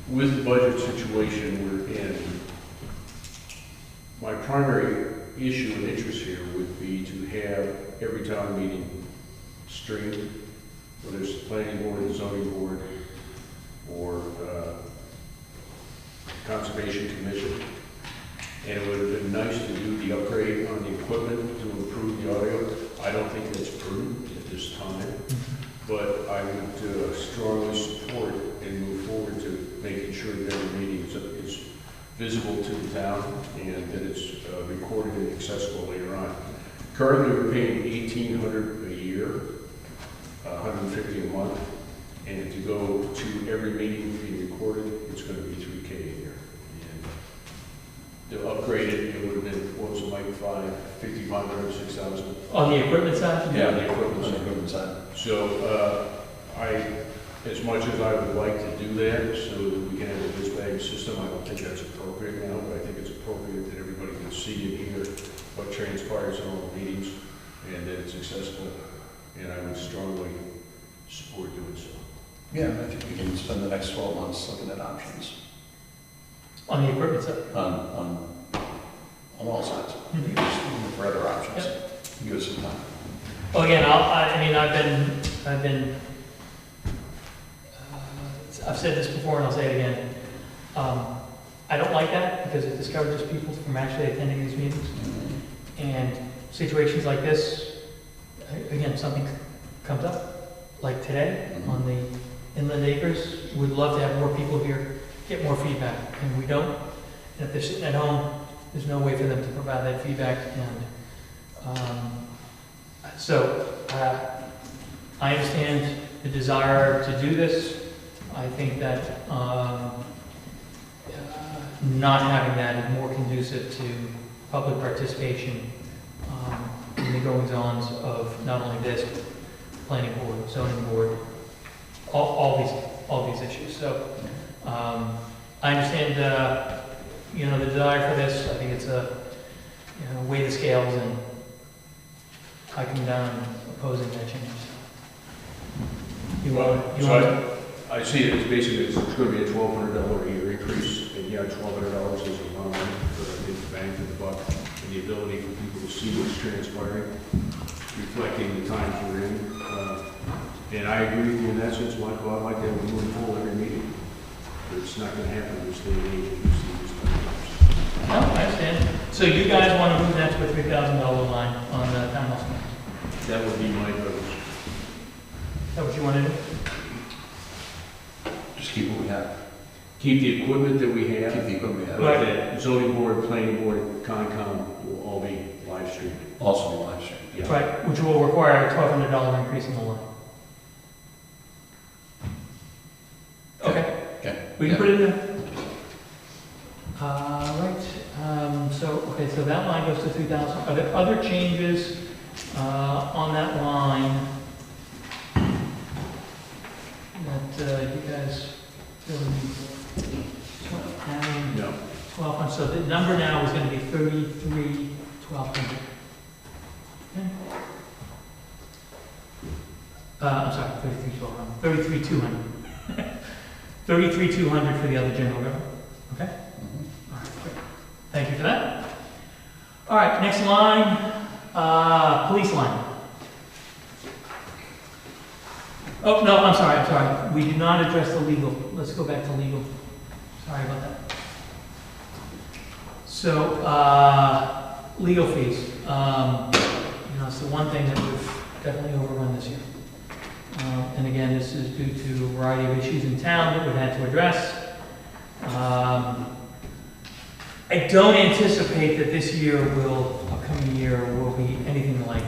with the budget situation we're in, my primary issue and interest here would be to have every town meeting streamed, whether it's the planning board, the zoning board, or conservation commission. And it would have been nice to do the upgrade on the equipment to improve the audio. I don't think that's prudent at this time, but I would strongly support and move forward to making sure that every meeting is visible to the town and that it's recorded and accessible later on. Currently, we're paying $1,800 a year, $150 a month, and to go to every meeting being recorded, it's going to be $3K a year. And to upgrade it, it would have been, what was it, like $5,500, $6,000? On the equipment side? Yeah, the equipment On the side. equipment side. So, as much as I would like to do that, so that we can have a dispatch system, I don't think that's appropriate now, but I think it's appropriate that everybody can see and hear what transpires in all the meetings, and that it's accessible, and I would strongly support doing so. Yeah, I think we can spend the next 12 months looking at options On the equipment side? on all sides. Mhm. Just looking for other options. Give us some time. Well, again, I've been, I've said this before and I'll say it again. I don't like that because it discourages people from actually attending these meetings. And situations like this, again, something comes up, like today on the Inland Acres. We'd love to have more people here, get more feedback, and we don't. And if they're sitting at home, there's no way for them to provide that feedback. And so I understand the desire to do this. I think that not having that is more conducive to public participation in the goings-ons of not only this, but planning board, zoning board, all these issues. So I understand the desire for this. I think it's weigh the scales, and I come down opposing that change. I see it as basically, it's going to be a $1,200 a year increase, and yeah, $1,200 is a lot of money, but I think the bang for the buck, and the ability for people to see what's transpiring, reflecting the times we're in. And I agree with you in that sense, Michael. I'd like to have a moving poll every meeting, but it's not going to happen in this day and age. You see this kind of stuff. No, I understand. So you guys want to move that to a $3,000 line on the townhouse? That would be my vote. Is that what you want to do? Just keep what we have. Keep the equipment that we have. Keep the equipment we have. But that zoning board, planning board, Concom will all be live streamed. Also be live streamed. Yeah. Right, which will require a $1,200 increase in the line. Okay, Okay. we can put it in there. So that line goes to 3,000. Are there other changes on that line that you guys really need? Adding No. 1,200, so the number now is going to be 33,1,200. Okay. I'm sorry, 33,200. 33,200. 33,200 for the other general government. Okay? All right, great. Thank you for that. All right, next line, police line. Oh, no, I'm sorry. We did not address the legal. Let's go back to legal. Sorry about that. So, legal fees. It's the one thing that we've definitely overrun this year. And again, this is due to a variety of issues in town that we've had to address. I don't anticipate that this year upcoming year will be anything like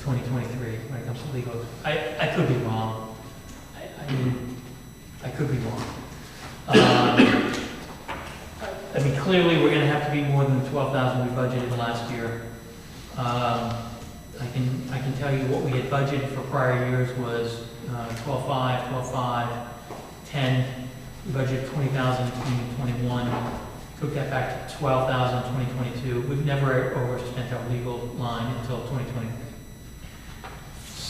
2023 when it comes to legal. I could be wrong. I could be wrong. Clearly we're going to have to be more than the 12,000 we budgeted last year. I can tell you what we had budgeted for prior years was 12,500, 12,500, 10. We budgeted 20,000 in 2021. Took that back to 12,000 in 2022. We've never overspent our legal line until 2023.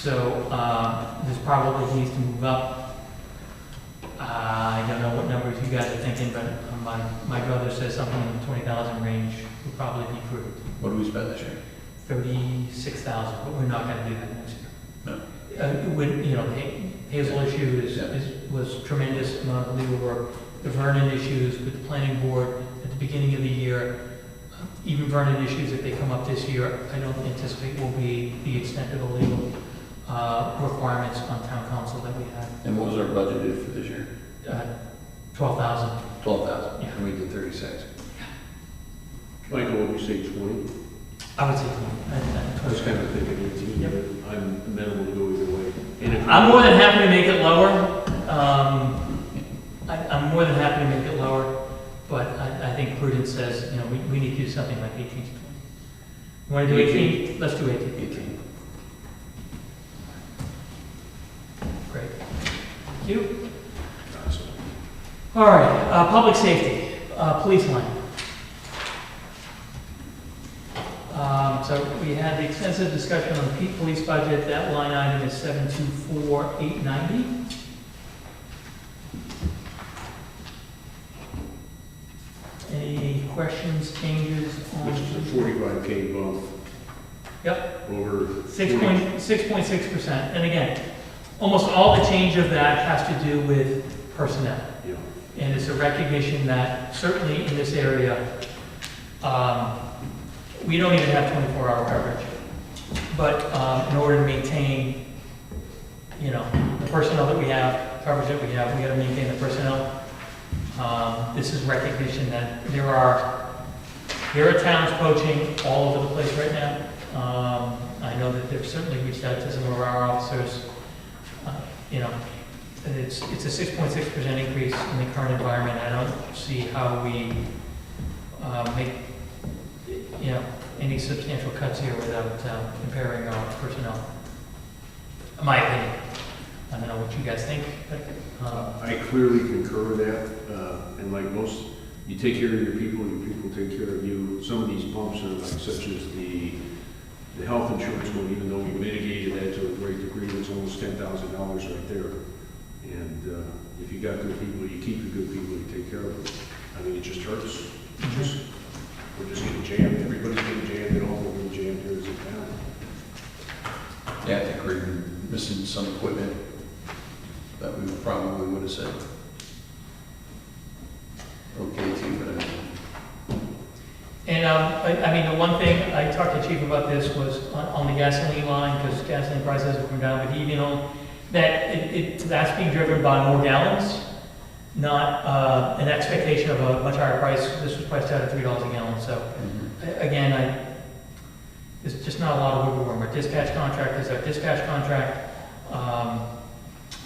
So, this probably needs to move up. I don't know what numbers you guys are thinking, but my brother says something in the 20,000 range would probably be prudent. What do we spend this year? 36,000, but we're not gonna do that next year. No. When, you know, the Hazel issue was tremendous amount of legal work. The Vernon issues with the planning board at the beginning of the year, even Vernon issues, if they come up this year, I don't anticipate will be the extent of the legal requirements on town council that we had. And what was our budgeted for this year? 12,000. 12,000. Yeah. And we did 36. Michael, would you say 20? I would say I was kind of thinking 18, Yep. but I'm amenable to go either way. And if- I'm more than happy to make it lower. I'm more than happy to make it lower, but I think prudence says, you know, we need to do something like 18 to 20. You want to do 18? Let's do 18. 18. Great. Thank you. Awesome. All right, public safety, police line. So we had the extensive discussion on the police budget. That line item is 724,890. Any questions, changes on? Which is a 45K bump. Yep. Over. 6.6%. And again, almost all the change of that has to do with personnel. Yeah. And it's a recognition that certainly in this area, we don't even have 24-hour coverage. But in order to maintain, you know, the personnel that we have, coverage that we have, we got to maintain the personnel. This is recognition that there are towns poaching all over the place right now. I know that they've certainly reached out to some of our officers. You know, it's a 6.6% increase in the current environment. I don't see how we make, you know, any substantial cuts here without comparing our personnel. In my opinion. I don't know what you guys think, but I clearly concur with that, and like most, you take care of your people take care of you. Some of these bumps are like, such as the health insurance one, even though we mitigated that to a great degree, it's almost $10,000 right there. And if you got good people, you keep your good people, you take care of them. I mean, it just hurts. We're just getting jammed. Everybody's getting jammed at home, we're getting jammed here as a town. Yeah, I think we're missing some equipment that we probably would have said okay to, but I mean. And I mean, the one thing, I talked to Chief about this, was on the gasoline line, because gasoline prices have come down, but he, you know, that that's being driven by more gallons, not an expectation of a much higher price. This was priced out at $3 a gallon, so again, there's just not a lot of wiggle room. Our dispatch contract is our dispatch contract.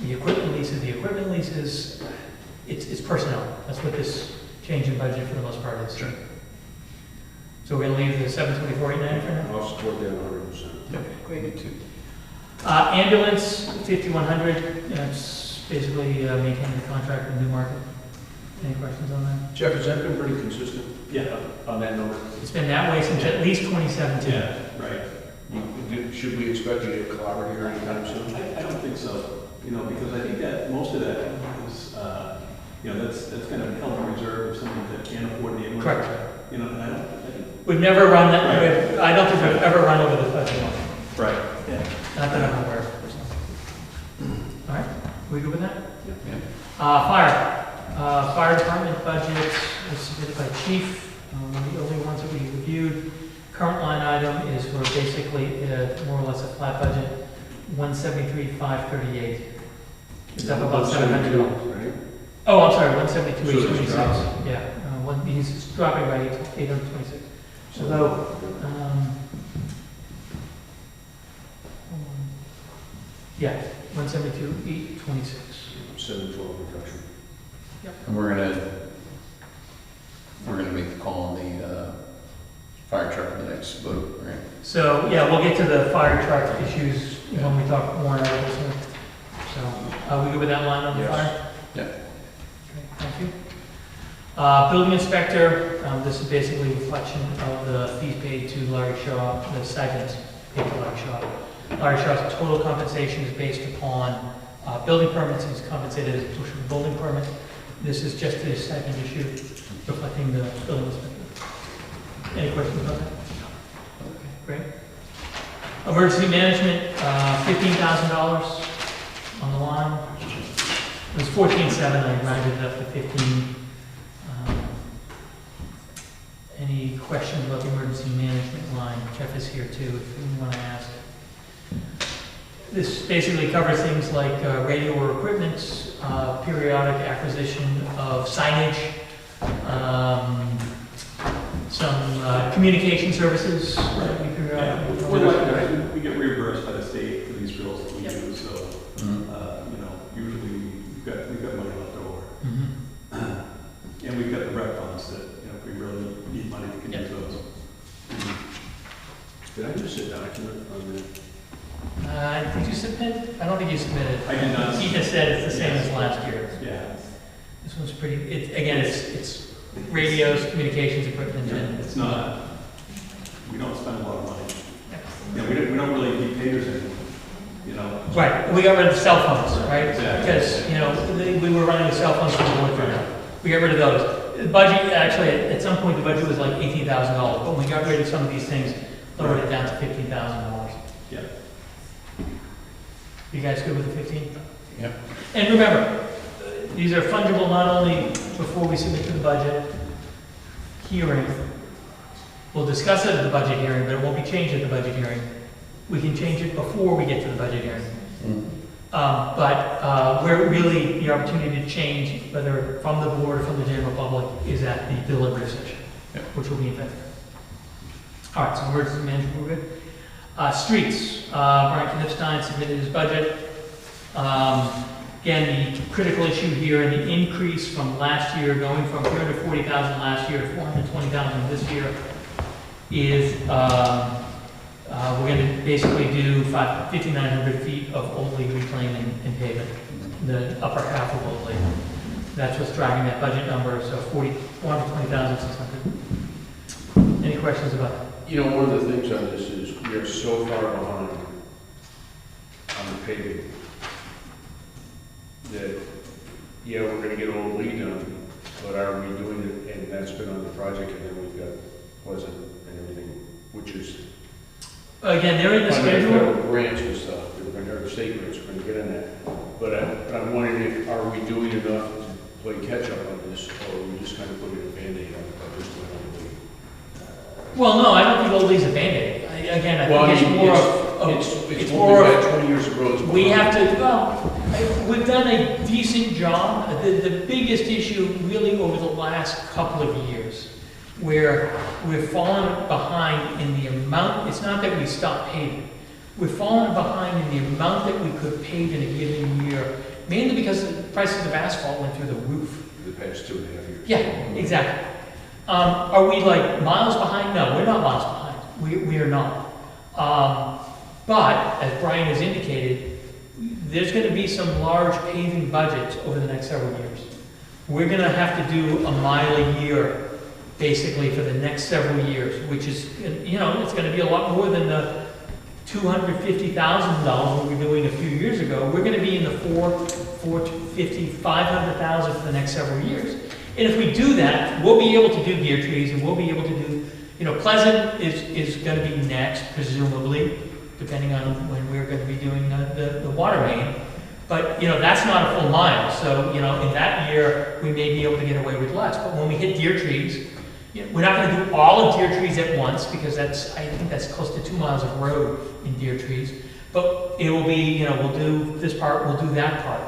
The equipment leases, it's personnel. That's what this change in budget for the most part is. Sure. So we're going to leave the 724,890 for now? I'll support that 100%. Okay, great. Me too. Ambulance, 5,100, it's basically maintaining the contract with Newmarket. Any questions on that? Jeff, has that been pretty consistent? Yeah, On that number? It's been that way since at least 2017. yeah, right. Should we expect you to get clobbered here anytime soon? I don't think so, you know, because I think that most of that is, you know, that's kind of held in reserve of somebody that can't afford the ambulance. Correct. You know, and I think. We've never run that, Right. I don't think we've ever run over the budget. Right, yeah. Not that I'm aware of. All right, we good with that? Yeah. Fire department budget was submitted by chief, the only ones that we reviewed. Current line item is for basically more or less a flat budget, 173,538. It's up about $700. Right? Oh, I'm sorry, 172,826. So it's dropping. Yeah, he's dropping by 826. Although, yeah, 172,826. 712 reduction. And we're gonna make the call on the fire truck in the next vote, right? So, yeah, we'll get to the fire truck issues when we talk more articles. So, are we good with that line on the Yes. fire? Yeah. Okay, thank you. Building inspector, this is basically a reflection of the fees paid to Larry Shaw, the stipends paid to Larry Shaw. Larry Shaw's total compensation is based upon building permits. He's compensated as a portion of the building permit. This is just his second issue reflecting the building inspector. Any questions about that? Okay, great. Emergency management, $15,000 on the line. It was 14.7, I rounded it up to 15. Any questions about the emergency management line? Jeff is here too, if you want to ask. This basically covers things like radio or equipment, periodic acquisition of signage, some communication services that we periodically. We get reimbursed by the state for these drills that we Yep. do, so, usually we've got money left over. Mhm. And we've got the rec funds that, if we really need money, we can use those. Did I miss a document on that? Did you submit? I don't think you submitted. I did not. He just said it's the same as last year. Yeah. This one's pretty, it's radios, communications equipment, and It's not, we don't spend a lot of money. We don't really need pagers anymore, right, we got rid of the cell phones, right? Exactly. Because, we were running the cell phones for the board for now. We got rid of those. The budget, actually, at some point, the budget was like $18,000, but when we got rid of some of these things, lowered it down to $15,000. Yeah. You guys good with the 15? Yep. And remember, these are fungible not only before we submit to the budget hearing, we'll discuss it at the budget hearing, but it won't be changed at the budget hearing. We can change it before we get to the budget hearing. But where really the opportunity to change, whether from the board or from the general public, is at the deliberative session, Yep. which will be in February. All right, so emergency management, we're good. Streets, Brian Knipstein submitted his budget. Again, the critical issue here and the increase from last year, going from 340,000 last year to 420,000 this year, is we're going to basically do 5,900 feet of Old Lee reclaim and pavement, the upper half of Old Lee. That's what's driving that budget number, so 420,600. Any questions about that? One of the things on this is we are so far behind on the paving that, we're gonna get Old Lee done, but are we doing it, and that's been on the project, and then we've got Pleasant and everything, which is. Again, they're in the schedule. Federal grants and stuff, we're gonna, or the state grants, we're gonna get on that. But I'm wondering are we doing enough to play catch up on this, or are we just kind of putting a Band-Aid on it by just doing Old Lee? Well, no, I don't think Old Lee's a Band-Aid. Again, I think it's more of, it's more of 20 years of roads. we have to, we've done a decent job. The biggest issue really over the last couple of years, where we've fallen behind in the amount, it's not that we stopped paving. We've fallen behind in the amount that we could pave in a given year, mainly because the prices of asphalt went through the roof. The past 2.5 years. Yeah, exactly. Are we like miles behind? No, we're not miles behind. We are not. But, as Brian has indicated, there's going to be some large paving budgets over the next several years. We're going to have to do a mile a year, basically, for the next several years, which is, it's going to be a lot more than the $250,000 we were doing a few years ago. We're going to be in the $450,000, $500,000 for the next several years. And if we do that, we'll be able to do Deer Trees, and we'll be able to do, Pleasant is going to be next, presumably, depending on when we're going to be doing the water main. But, that's not a full mile, so, in that year, we may be able to get away with less. But when we hit Deer Trees, we're not going to do all of Deer Trees at once, because I think that's close to 2 miles of road in Deer Trees. But it will be, we'll do this part, we'll do that part.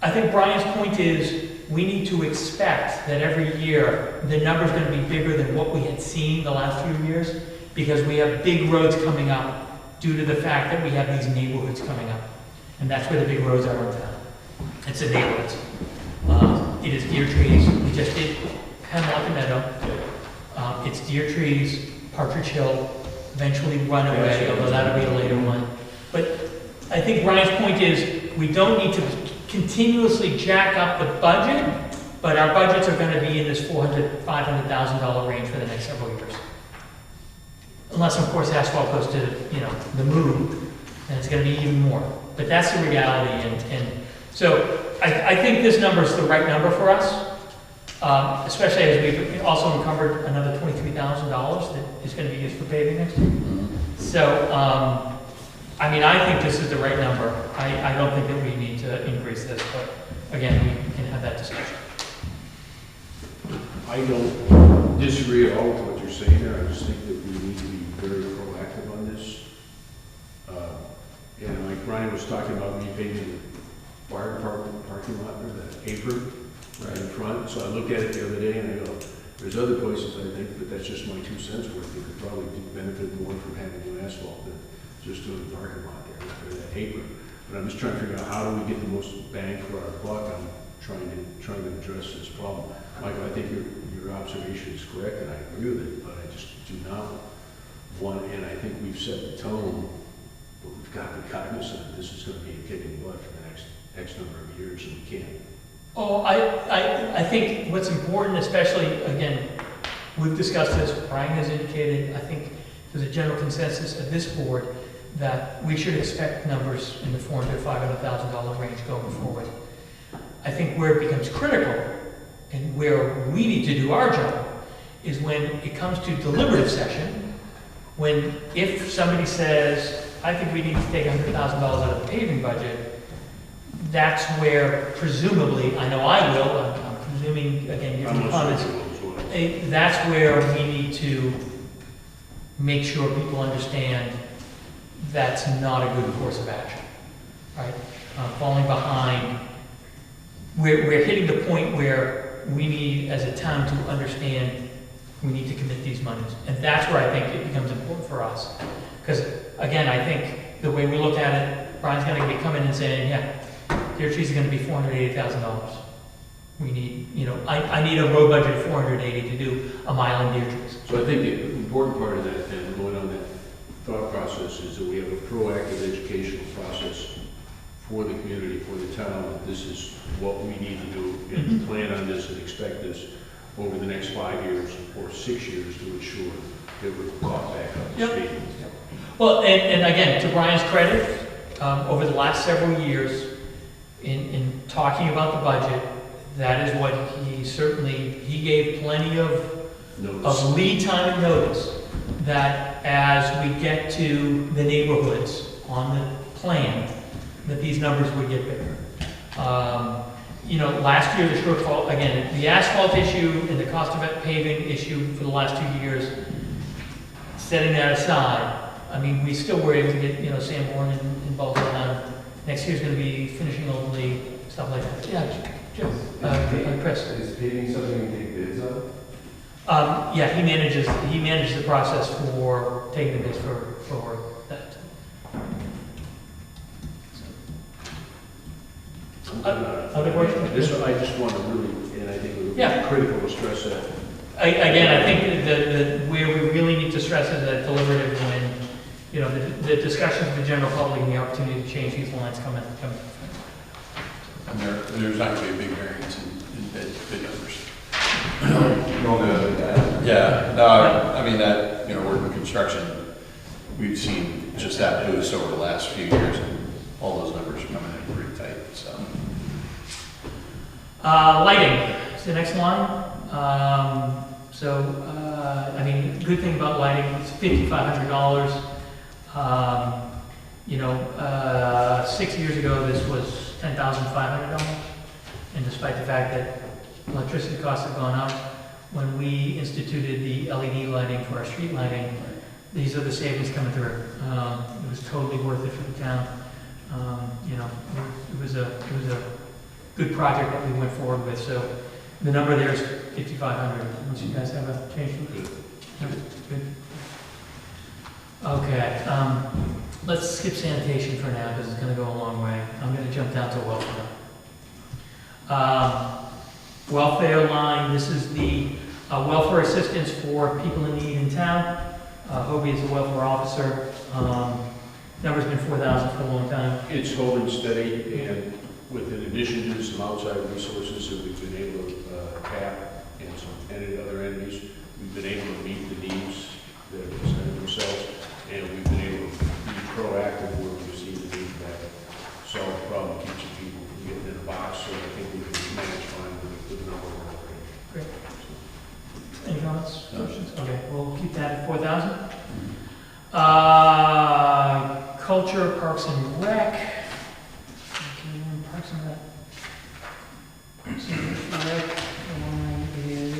I think Brian's point is, we need to expect that every year the number's going to be bigger than what we had seen the last few years, because we have big roads coming up due to the fact that we have these neighborhoods coming up. And that's where the big roads are in town. It's the neighborhoods. It is Deer Trees. We just did Hemlock and Meadow. It's Deer Trees, Partridge Hill, eventually Runaway, although that'll be a later one. But I think Brian's point is, we don't need to continuously jack up the budget, but our budgets are going to be in this $400,000, $500,000 range for the next several years. Unless, of course, asphalt goes to, the moon, and it's gonna be even more. But that's the reality, and so I think this number is the right number for us, especially as we've also encumbered another $23,000 that is gonna be used for paving next year. So, I mean, I think this is the right number. I don't think that we need to increase this, but again, we can have that discussion. I don't disagree at all with what you're saying there. I just think that we need to be very proactive on this. And like Brian was talking about repaving the fire department parking lot, or the apron right in front. So I looked at it the other day and I go, there's other places I think, but that's just my 2 cents worth. You could probably benefit more from having new asphalt than just doing the parking lot there, or that apron. But I'm just trying to figure out how do we get the most bang for our buck on trying to address this problem. Michael, I think your observation is correct, and I agree with it, but I just do not want, and I think we've set the tone, but we've got to be cognizant that this is going to be a kick in the butt for the next X number of years, and we can't. Oh, I think what's important, especially, again, we've discussed this, Brian has indicated, I think there's a general consensus at this board that we should expect numbers in the $400,000 to $500,000 range going forward. I think where it becomes critical and where we need to do our job is when it comes to deliberative session, when if somebody says, I think we need to take $100,000 out of the paving budget, that's where presumably, I know I will, I'm presuming, again, your comments, that's where we need to make sure people understand that's not a good course of action, right? Falling behind, we're hitting the point where we need, as a town, to understand we need to commit these monies. And that's where I think it becomes important for us. Because, again, I think the way we look at it, Brian's going to be coming and saying, yeah, Deer Trees is going to be $480,000. We need, I need a road budget of $480 to do a mile in Deer Trees. So I think the important part of that, then, going on that thought process, is that we have a proactive educational process for the community, for the town, that this is what we need to do, and plan on this and expect this over the next 5 years or 6 years to ensure that we're caught back up to speed. Well, and again, to Brian's credit, over the last several years, in talking about the budget, that is what he gave plenty of lead time and notice, that as we get to the neighborhoods on the plan, that these numbers would get bigger. Last year, the shortfall, again, the asphalt issue and the cost of paving issue for the last 2 years, setting that aside, I mean, we still were able to get, Sanborn and Baldwin done. Next year's gonna be finishing only, stuff like that. Yeah, Joe, Chris. Is paving something you take bids on? Yeah, he manages the process for taking the bids for that. Other questions? I just want to really, and I think it would be critical to stress that. Again, I think that where we really need to stress is that deliberative when, the discussions with the general public and the opportunity to change these lines come in. And there's not going to be a big variance in bid numbers. Yeah, no, I mean that, working construction, we've seen just that boost over the last few years, and all those numbers are coming in pretty tight, so. Lighting is the next line. Good thing about lighting, it's $5,500. 6 years ago, this was $10,500. And despite the fact that electricity costs have gone up, when we instituted the LED lighting for our street lighting, these are the savings coming through. It was totally worth it for the town. It was a good project that we went forward with. So the number there is $5,500. Unless you guys have a change to it. Good. Okay. Let's skip sanitation for now because it's going to go a long way. I'm going to jump down to welfare. Welfare line. This is the welfare assistance for people in need in town. Hobie is a welfare officer. Number's been 4,000 for a long time. It's holding steady, and with in addition to some outside resources that we've been able to tap and some other entities, we've been able to meet the needs that have presented themselves, and we've been able to be proactive where we've seen keep that at 4,000. Culture, Parks and Rec. Okay, Parks and Rec. Parks and Rec, the line is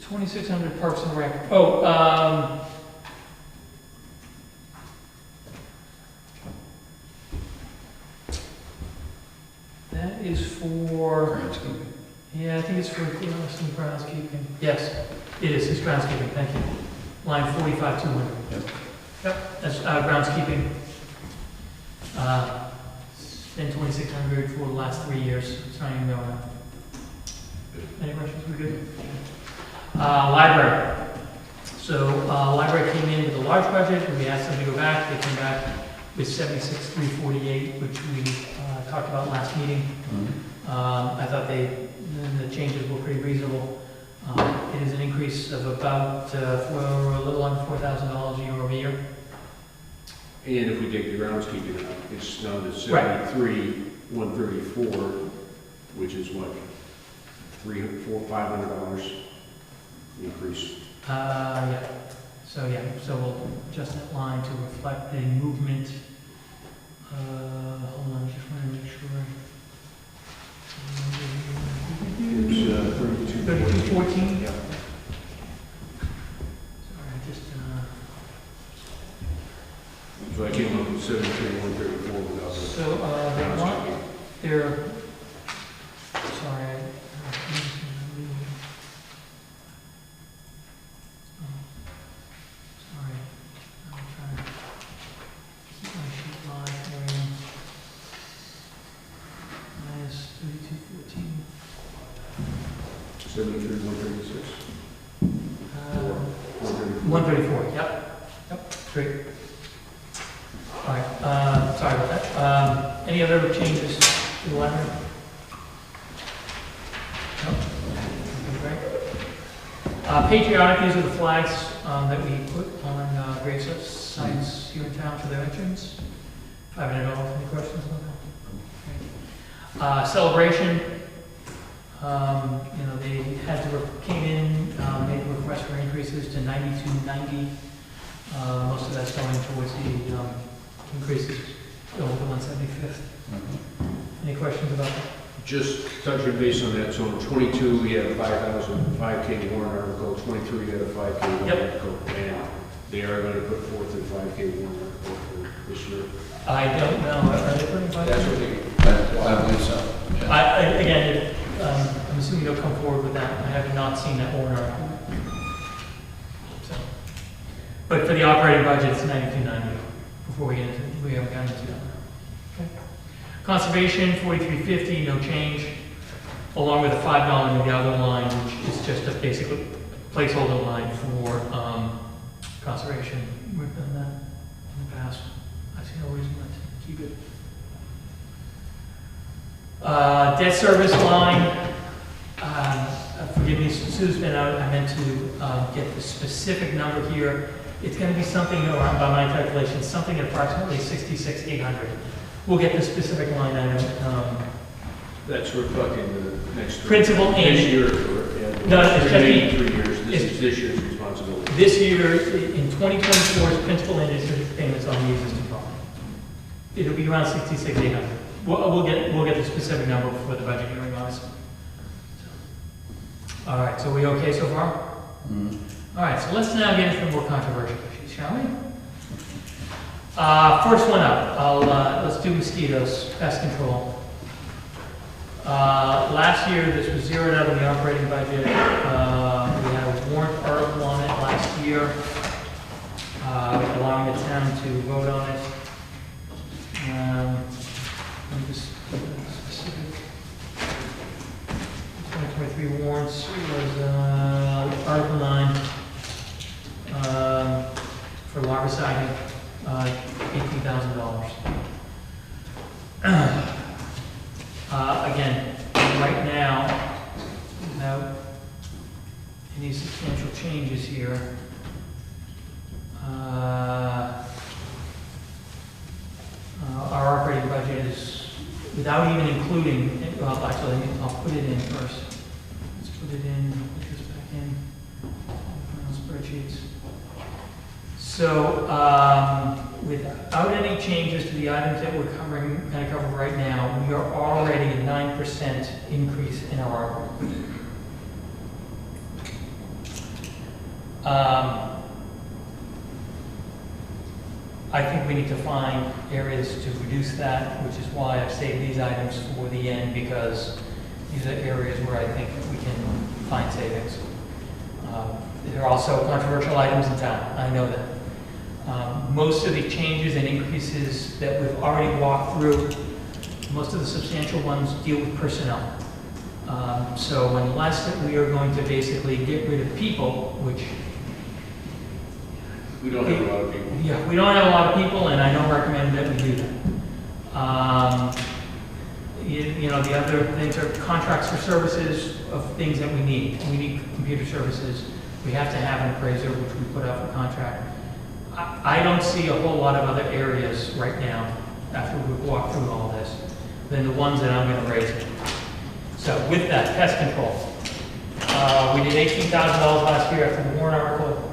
2,600 Parks and Rec. Oh, that is for, Groundskeeping. yeah, I think it's for some groundskeeping. Yes, it is, it's groundskeeping, thank you. Line 45,200. Yep. Yep, that's groundskeeping. It's been 2,600 for the last 3 years, it's not even going up. Any questions, we good? Library. So, library came in with a large budget, and we asked them to go back, they came back with 76,348, which we talked about last meeting. I thought the changes were pretty reasonable. It is an increase of about, for a little under $4,000 year over year. And if we take the groundskeeping out, it's down to Right. 73,134, which is what, $500 increase. Yeah. So we'll adjust that line to reflect the movement. Hold on, just want to make sure. It's 3214? Yeah. Sorry, just, So I came up with 73,134 without the. so, they want, they're, sorry, sorry, I'm trying to keep my sheet live for you. Minus 3214. 73,136. 134, yep, great. All right, sorry about that. Any other changes to the library? No? Okay, great. Patriotic, these are the flags that we put on grave sites here in town for their veterans. $500, any questions on that? Celebration, they had to, came in, made a request for increases to 92.90. Most of that's going towards the increases over the 175th. Any questions about that? Just touching base on that, so in 22, we had a 5K warrant article, 23, we had a 5K warrant Yep. article, and they are going to put forth a 5K warrant article for this year. I don't know, are they putting five? That's what they, I believe so. Yeah. Again, I'm assuming they'll come forward with that. I have not seen that warrant article. So, but for the operating budget, it's 92.90 before we get into, we haven't gotten into that. Okay. Conservation, 43.50, no change, along with a $5 in the other line, which is just a basic placeholder line for conservation. We've done that in the past. I see no reason not to keep it. Debt service line, forgive me, Sue's been out, I meant to get the specific number here. It's going to be something, around, by my calculations, something at approximately 66,800. We'll get the specific line item. that's reflecting the next. Principal and- This year, No, it's just remaining the- 3 years, this it's- is this year's responsibility. This year, in 2024, is principal and interest payments on the existing property. It'll be around 66,800. We'll get the specific number for the budget hearing, obviously. All right, so we okay so far? All right, so let's now get into the more controversial issues, shall we? First one up, let's do mosquitoes, pest control. Last year, this was zeroed out of the operating budget. We had a warrant article on it last year, allowing the town to vote on it. Let me just give you the specific. 2023 warrants was Article 9 for larvicide, $18,000. Again, right now, without any substantial changes here, our operating budget is, without even including, well, actually, I'll put it in first. Let's put it in, put this back So, without any changes to the items that we're covering, kind of covering right now, we are already a 9% increase in our ARPA. I think we need to find areas to reduce that, which is why I've saved these items for the end, because these are areas where I think we can find savings. There are also controversial items in town, I know that. Most of the changes and increases that we've already walked through, most of the substantial ones deal with personnel. So unless that we are going to basically get rid of people, which We don't have a lot of people. yeah, we don't have a lot of people, and I don't recommend that we do that. You know, the other things are contracts for services of things that we need. We need computer services. We have to have an appraiser, which we put out for contract. I don't see a whole lot of other areas right now, after we've walked through all this, than the ones that I'm going to raise. So with that, pest control. We did $18,000 last year after the warrant article.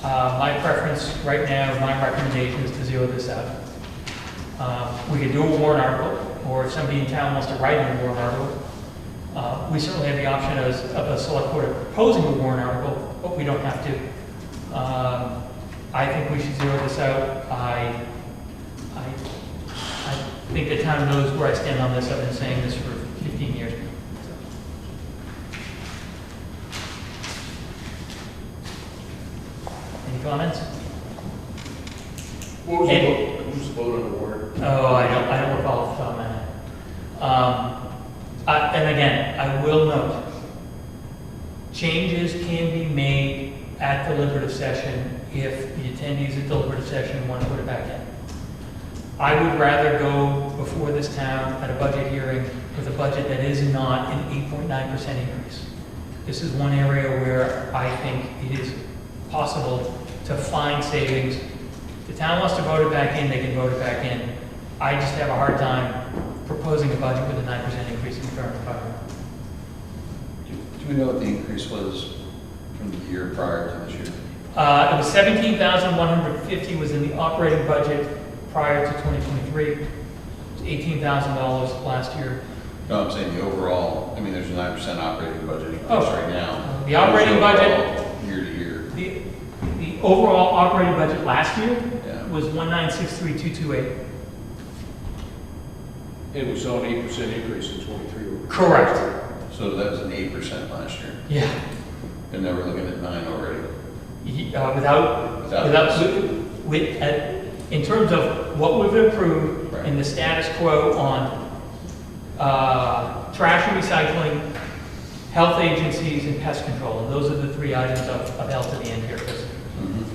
My preference right now, my recommendation is to zero this out. We could do a warrant article, or if somebody in town wants to write in a warrant article, we certainly have the option of a select board proposing a warrant article, but we don't have to. I think we should zero this out. I think the town knows where I stand on this. I've been saying this for 15 years now. Any comments? What was the vote on the warrant? Oh, I don't recall off the top of my head. And again, I will note, changes can be made at deliberative session if the attendees at deliberative session want to put it back in. I would rather go before this town at a budget hearing with a budget that is not an 8.9% increase. This is one area where I think it is possible to find savings. If the town wants to vote it back in, they can vote it back in. I just have a hard time proposing a budget with a 9% increase in the current environment. Do we know what the increase was from the year prior to this year? It was $17,150 was in the operating budget prior to 2023. It was $18,000 last year. No, I'm saying the overall, I mean, there's a 9% operating budget increase Oh. right now. The operating budget, Year to year. the overall operating budget last year Yeah. was 1,963,228. It was on 8% increase in 23. Correct. So that was an 8% last year. Yeah. And now we're looking at 9 already. In terms of what we've approved Right. and the status quo on trash and recycling, health agencies, and pest control. And those are the three items I've held to the end here, because it's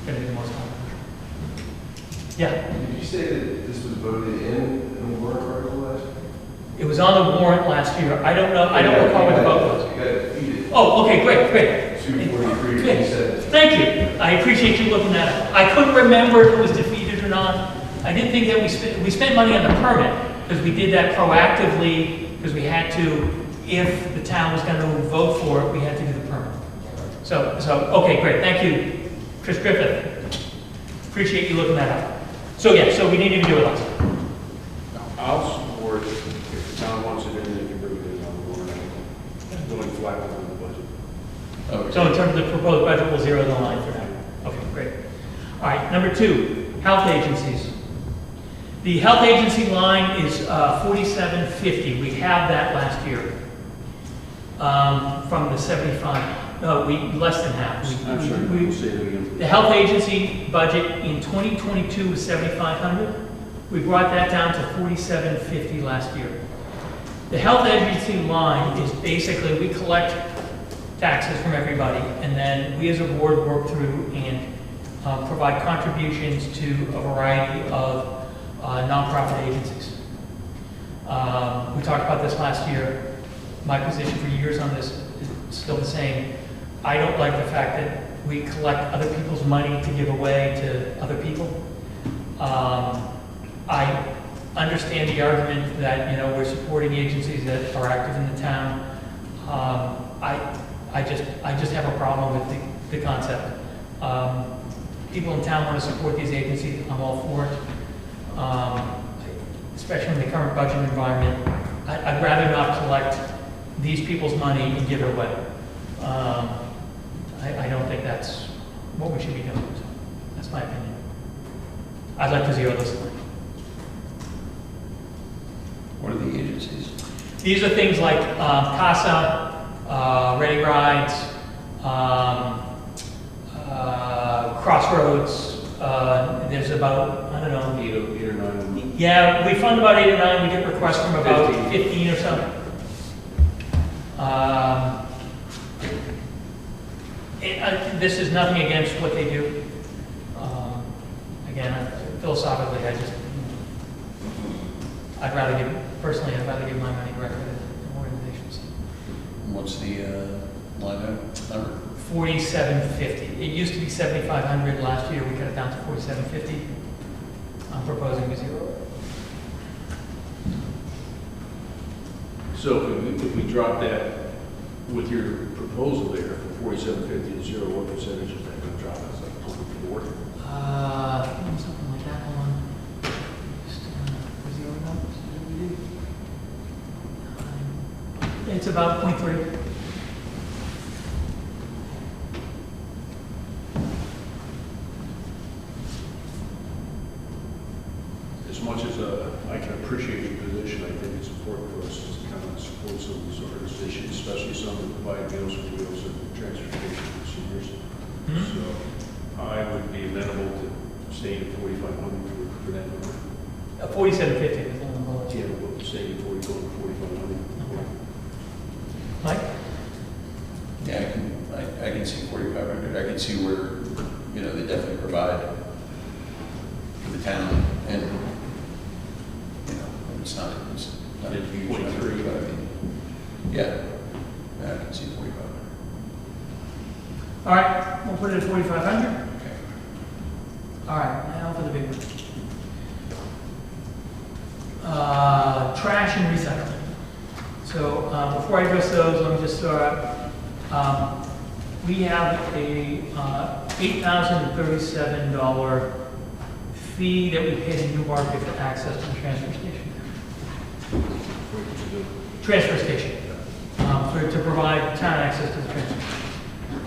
going to be the most controversial. Yeah, Did you say that this was voted in the warrant article last year? it was on the warrant last year. I don't know, I don't recall what the vote was. You got it defeated. Oh, okay, great. 243, Good. 27. Thank you. I appreciate you looking at it. I couldn't remember if it was defeated or not. I didn't think that we spent money on the permit, because we did that proactively, because we had to, if the town was going to vote for it, we had to do the permit. So, okay, great. Thank you, Chris Griffith. Appreciate you looking that up. So, yeah, so we need to do it last. I'll support, if the town wants it in, they can bring it in on the warrant article. Going flat on the budget. Okay. So in terms of the proposed budget, we'll zero the line for now. Okay, great. All right, number 2, health agencies. The health agency line is $47.50. We had that last year from the 75. No, less than half. I'm sorry, we'll say that again. The health agency budget in 2022 was $7,500. We brought that down to $47.50 last year. The health agency line is basically, we collect taxes from everybody, and then we as a board work through and provide contributions to a variety of nonprofit agencies. We talked about this last year. My position for years on this is still the same. I don't like the fact that we collect other people's money to give away to other people. I understand the argument that, we're supporting agencies that are active in the town. I just have a problem with the concept. people in town want to support these agencies, I'm all for it. Especially in the current budget environment. I'd rather not collect these people's money and give it away. I don't think that's what we should be doing. So that's my opinion. I'd like to zero this line. What are the agencies? These are things like CASA, Ready Rides, Crossroads. There's about, I don't know. 8 or 9. Yeah, we fund about 8 or 9. We get requests from about 15 or so. This is nothing against what they do. Again, philosophically, I'd rather give my money directly to organizations. What's the line item number? 4750. It used to be 7,500 last year. We cut it down to 4750. I'm proposing a zero. So if we drop that with your proposal there from 4750 to 0, what percentage is that going to drop? It's like 4? Something like that. Hold on. Just zero numbers. What do we do? It's about 0.3. As much as I can appreciate your position, I think it's important for us to kind of support some of these organizations, especially some that provide meals for wheels and transportation for seniors. So I would be amenable to staying at 4,500 for that number. 4750 is the number. Yeah, but staying at 4,500. Mike? Yeah, I can see 4,500. I can see where, they definitely provide for the town, and it's not a huge number, but I mean, yeah, I can see 4,500. All right, we'll put it at 4,500. Okay. All right, now for the big one. Trash and recycling. So before I address those, let me just start. We have a $8,037 fee that we pay to Newmarket for access to the transfer station. Transfer station, to provide town access to the transfer station.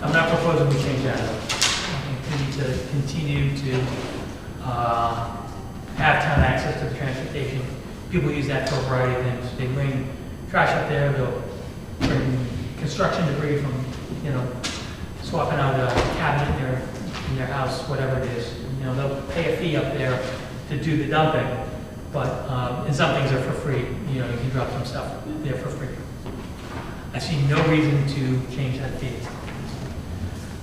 I'm not proposing we change that. I think we need to continue to have town access to the transfer station. People use that for a variety of things. They bring trash up there, they'll bring construction debris from, swapping out a cabinet in their house, whatever it is. They'll pay a fee up there to do the dumping, but and some things are for free. You can drop some stuff there for free. I see no reason to change that fee.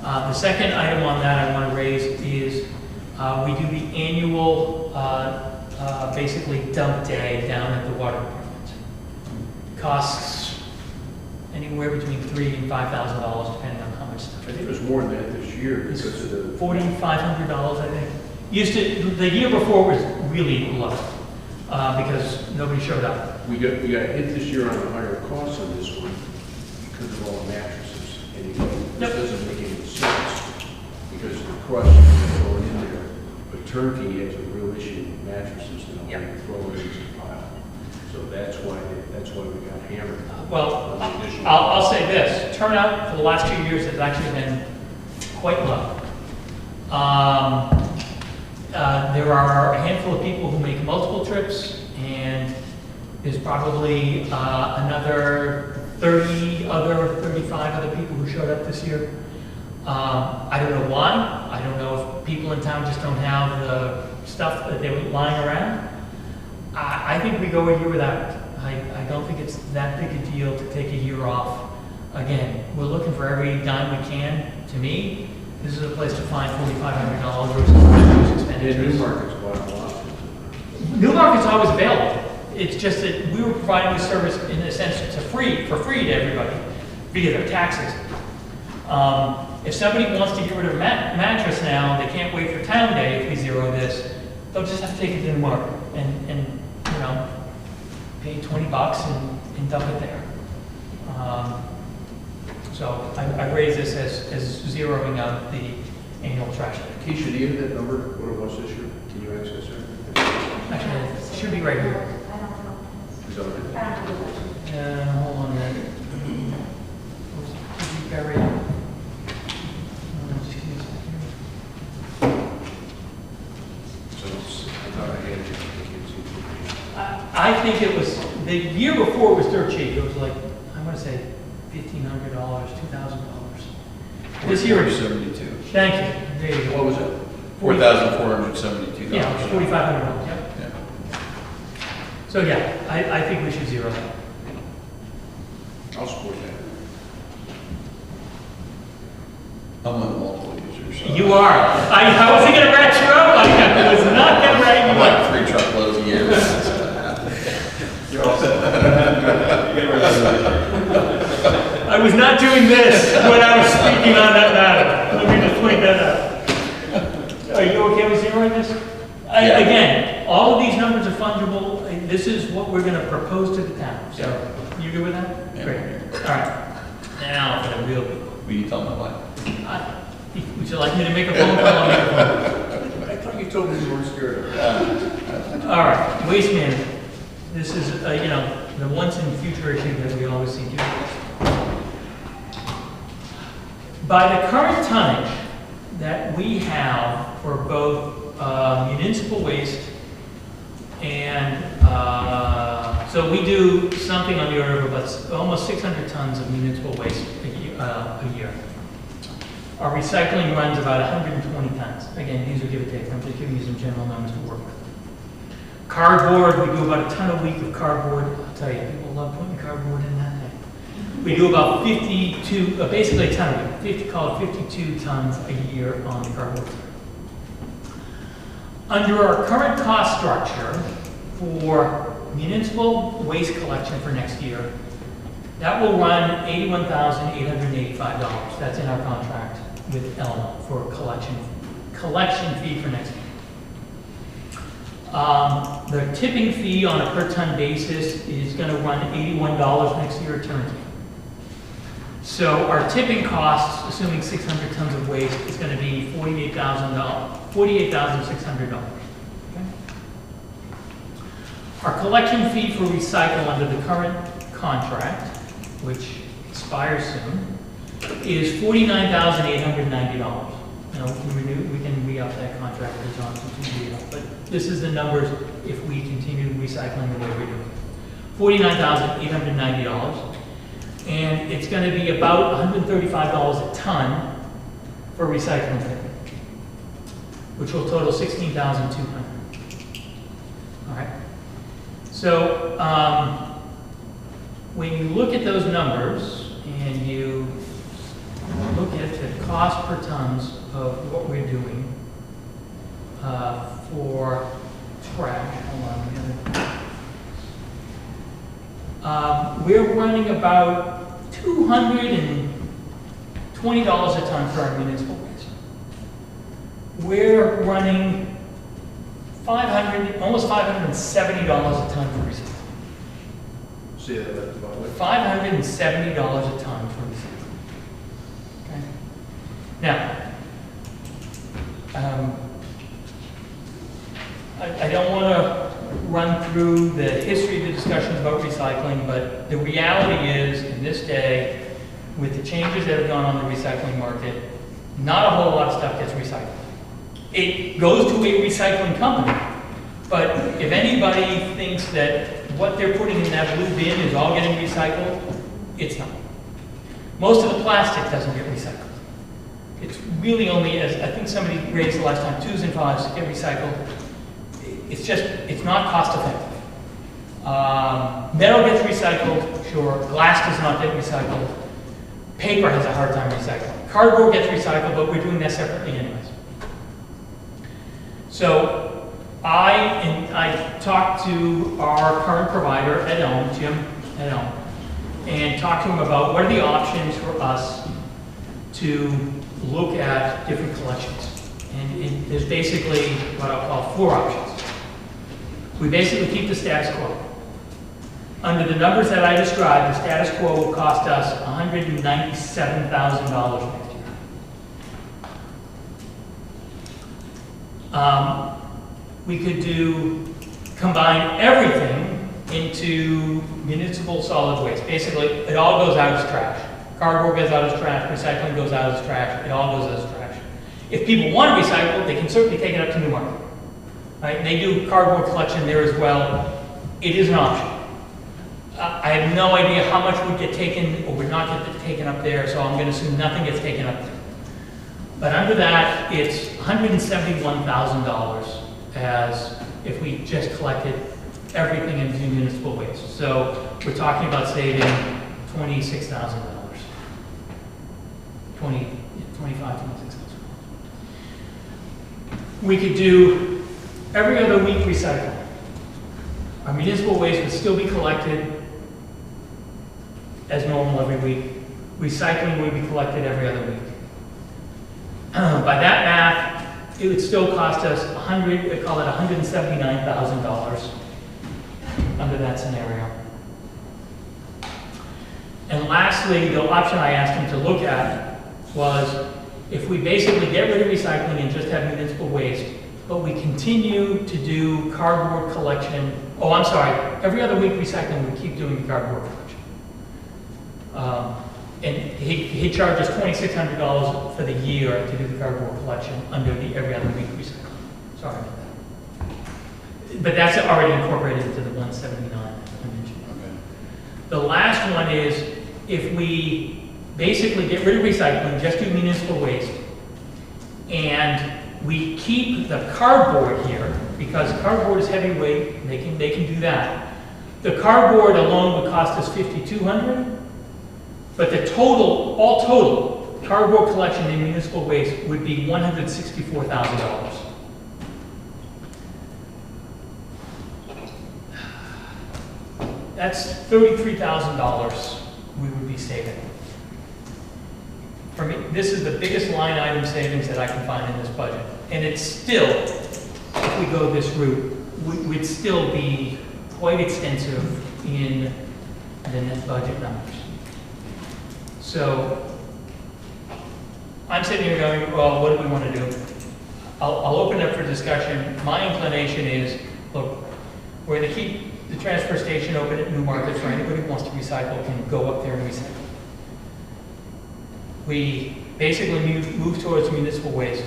The second item on that I want to raise is we do the annual, basically dump day down at the water department. Costs anywhere between $3,000 and $5,000 depending on how much stuff. I think it was more than that this year because of the... $4,500, I think. The year before was really low because nobody showed up. We got hit this year on a higher cost on this one because of all the mattresses. And this doesn't make any sense because the crush is going in there. But Turkey has a real issue with mattresses and all the throwers in the pile. So that's why we got hammered. Well, I'll say this. Turnout for the last 2 years has actually been quite low. There are a handful of people who make multiple trips, and there's probably another 35 other people who showed up this year. I don't know why. I don't know if people in town just don't have the stuff that they were lying around. I think we go a year without it. I don't think it's that big a deal to take a year off. Again, we're looking for every dime we can. To me, this is a place to find $4,500 versus those expenditures. Newmarket's quite a lot. Newmarket's always available. It's just that we were providing the service in a sense for free to everybody via their taxes. If somebody wants to get rid of a mattress now, they can't wait for town day if we zero this. They'll just have to take it to Newmarket and pay $20 and dump it there. So I raise this as zeroing out the annual trash day. Keisha, do you have that number, what it was this year? Can you access it? Actually, it should be right here. Is that what it is? Hold on a minute. Did you bury it? Just give me a second. So it's, I thought I had it, I can't see it. I think it was, the year before it was dirt cheap. It was like, I'm gonna say $1,500, $2,000. This year, $472. thank you, there you go. What was it? $4,472. Yeah, $4,500, yeah. Yeah. So yeah, I think we should zero that. I'll support that. I'm on multiple users. So You are. I wasn't gonna rat you up, I was not gonna rat I'm you like up. 3 truckloads a year. You're all set. I was not doing this when I was speaking on that matter. Let me just point that out. Are you okay with zeroing this? Yeah. Again, all of these numbers are fungible. This is what we're gonna propose to the town. So, you good with that? Yeah. Great. All right. Now for the real big one. Will you tell my wife? Would you like me to make a phone call? I'll make a phone call. I thought you told me you weren't scared of it. All right, waste management. This is, the once in future issue that we always see. By the current tonnage that we have for both municipal waste and, so we do something on the order of about almost 600 tons of municipal waste a year. Our recycling runs about 120 tons. Again, these are give or take. I'm just giving you some general numbers to work with. Cardboard, we do about a ton a week of cardboard. I'll tell you, people love putting cardboard in that thing. We do about 52, basically a ton a week, call it 52 tons a year on the cardboard. Under our current cost structure for municipal waste collection for next year, that will run $81,885. That's in our contract with Elma for collection fee for next year. The tipping fee on a per ton basis is going to run $81 next year, turnkey. So our tipping costs, assuming 600 tons of waste, is going to be $48,600. Okay? Our collection fee for recycle under the current contract, which expires soon, is $49,890. Now, we can re-up that contract with Johnson to re-up, but this is the numbers if we continue recycling the way we're doing. $49,890, and it's going to be about $135 a ton for recycling fee, which will total $16,200. All right. So when you look at those numbers and you look at the cost per tons of what we're doing for trash, hold on a minute. We're running about $220 a ton for our municipal waste. We're running almost $570 a ton for recycling. See that about what? $570 a ton for recycling. Okay. Now, I don't want to run through the history of the discussions about recycling, but the reality is, in this day, with the changes that have gone on in the recycling market, not a whole lot of stuff gets recycled. It goes to a recycling company, but if anybody thinks that what they're putting in that blue bin is all getting recycled, it's not. Most of the plastic doesn't get recycled. It's really only, as I think somebody raised the last time, 2s and 5s get recycled. It's not cost effective. Metal gets recycled, sure. Glass does not get recycled. Paper has a hard time recycling. Cardboard gets recycled, but we're doing that separately anyways. So I talked to our current provider at Elm, Jim at Elm, and talked to him about what are the options for us to look at different collections. And there's basically what I'll call 4 options. We basically keep the status quo. Under the numbers that I described, the status quo will cost us $197,000 next year. We could combine everything into municipal solid waste. Basically, it all goes out as trash. Cardboard goes out as trash, recycling goes out as trash, it all goes as trash. If people want to recycle, they can certainly take it up to Newmarket. Right? They do cardboard collection there as well. It is an option. I have no idea how much would get taken or would not get taken up there, so I'm going to assume nothing gets taken up there. But under that, it's $171,000 as if we just collected everything into municipal waste. So we're talking about saving $26,000. 25, $26,000. We could do every other week recycling. Our municipal waste would still be collected as normal every week. Recycling would be collected every other week. By that math, it would still cost us call it $179,000 under that scenario. And lastly, the option I asked him to look at was if we basically get rid of recycling and just have municipal waste, but we continue to do cardboard collection. Oh, I'm sorry, every other week recycling, we keep doing cardboard collection. And he charges $2,600 for the year to do the cardboard collection under the every other week recycling. Sorry about that. But that's already incorporated into the 179 I mentioned. Okay. The last one is if we basically get rid of recycling, just do municipal waste, and we keep the cardboard here because cardboard is heavyweight. They can do that. The cardboard alone would cost us $5,200. But the total, all total, cardboard collection in municipal waste would be $164,000. That's $33,000 we would be saving. For me, this is the biggest line item savings that I can find in this budget. And it's still, if we go this route, would still be quite extensive in the net budget numbers. So I'm sitting here going, well, what do we want to do? I'll open it up for discussion. My inclination is, look, we're going to keep the transfer station open at Newmarket for anybody who wants to recycle can go up there and recycle. We basically move towards municipal waste,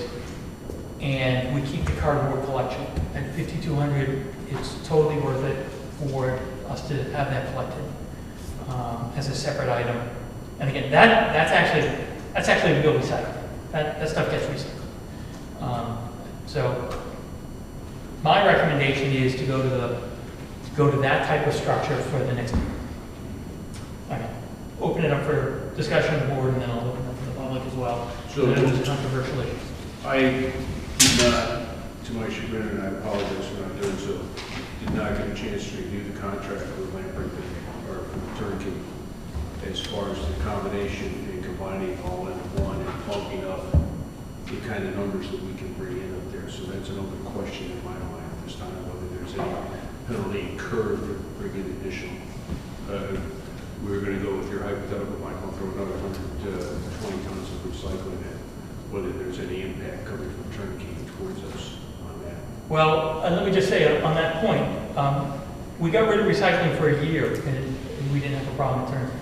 and we keep the cardboard collection at $5,200. It's totally worth it for us to have that collected as a separate item. And again, that's actually real recycling. That stuff gets recycled. So my recommendation is to go to that type of structure for the next year. Okay. Open it up for discussion of the board, and then I'll open it up to the public as well. So it was a controversial issue. I did not, to my chagrin, and I apologize for not doing so, did not get a chance to review the contract with Lamprecht or Turnkey as far as the combination and combining all into one and plunking up the kind of numbers that we can bring in up there. So that's an open question in my mind at this time, whether there's any penalty incurred for bringing additional. We were going to go with your hypothetical, Michael, throw another 120 tons of recycling in, whether there's any impact coming from Turnkey towards us on that. Well, let me just say on that point, we got rid of recycling for a year, and we didn't have a problem in Turnkey.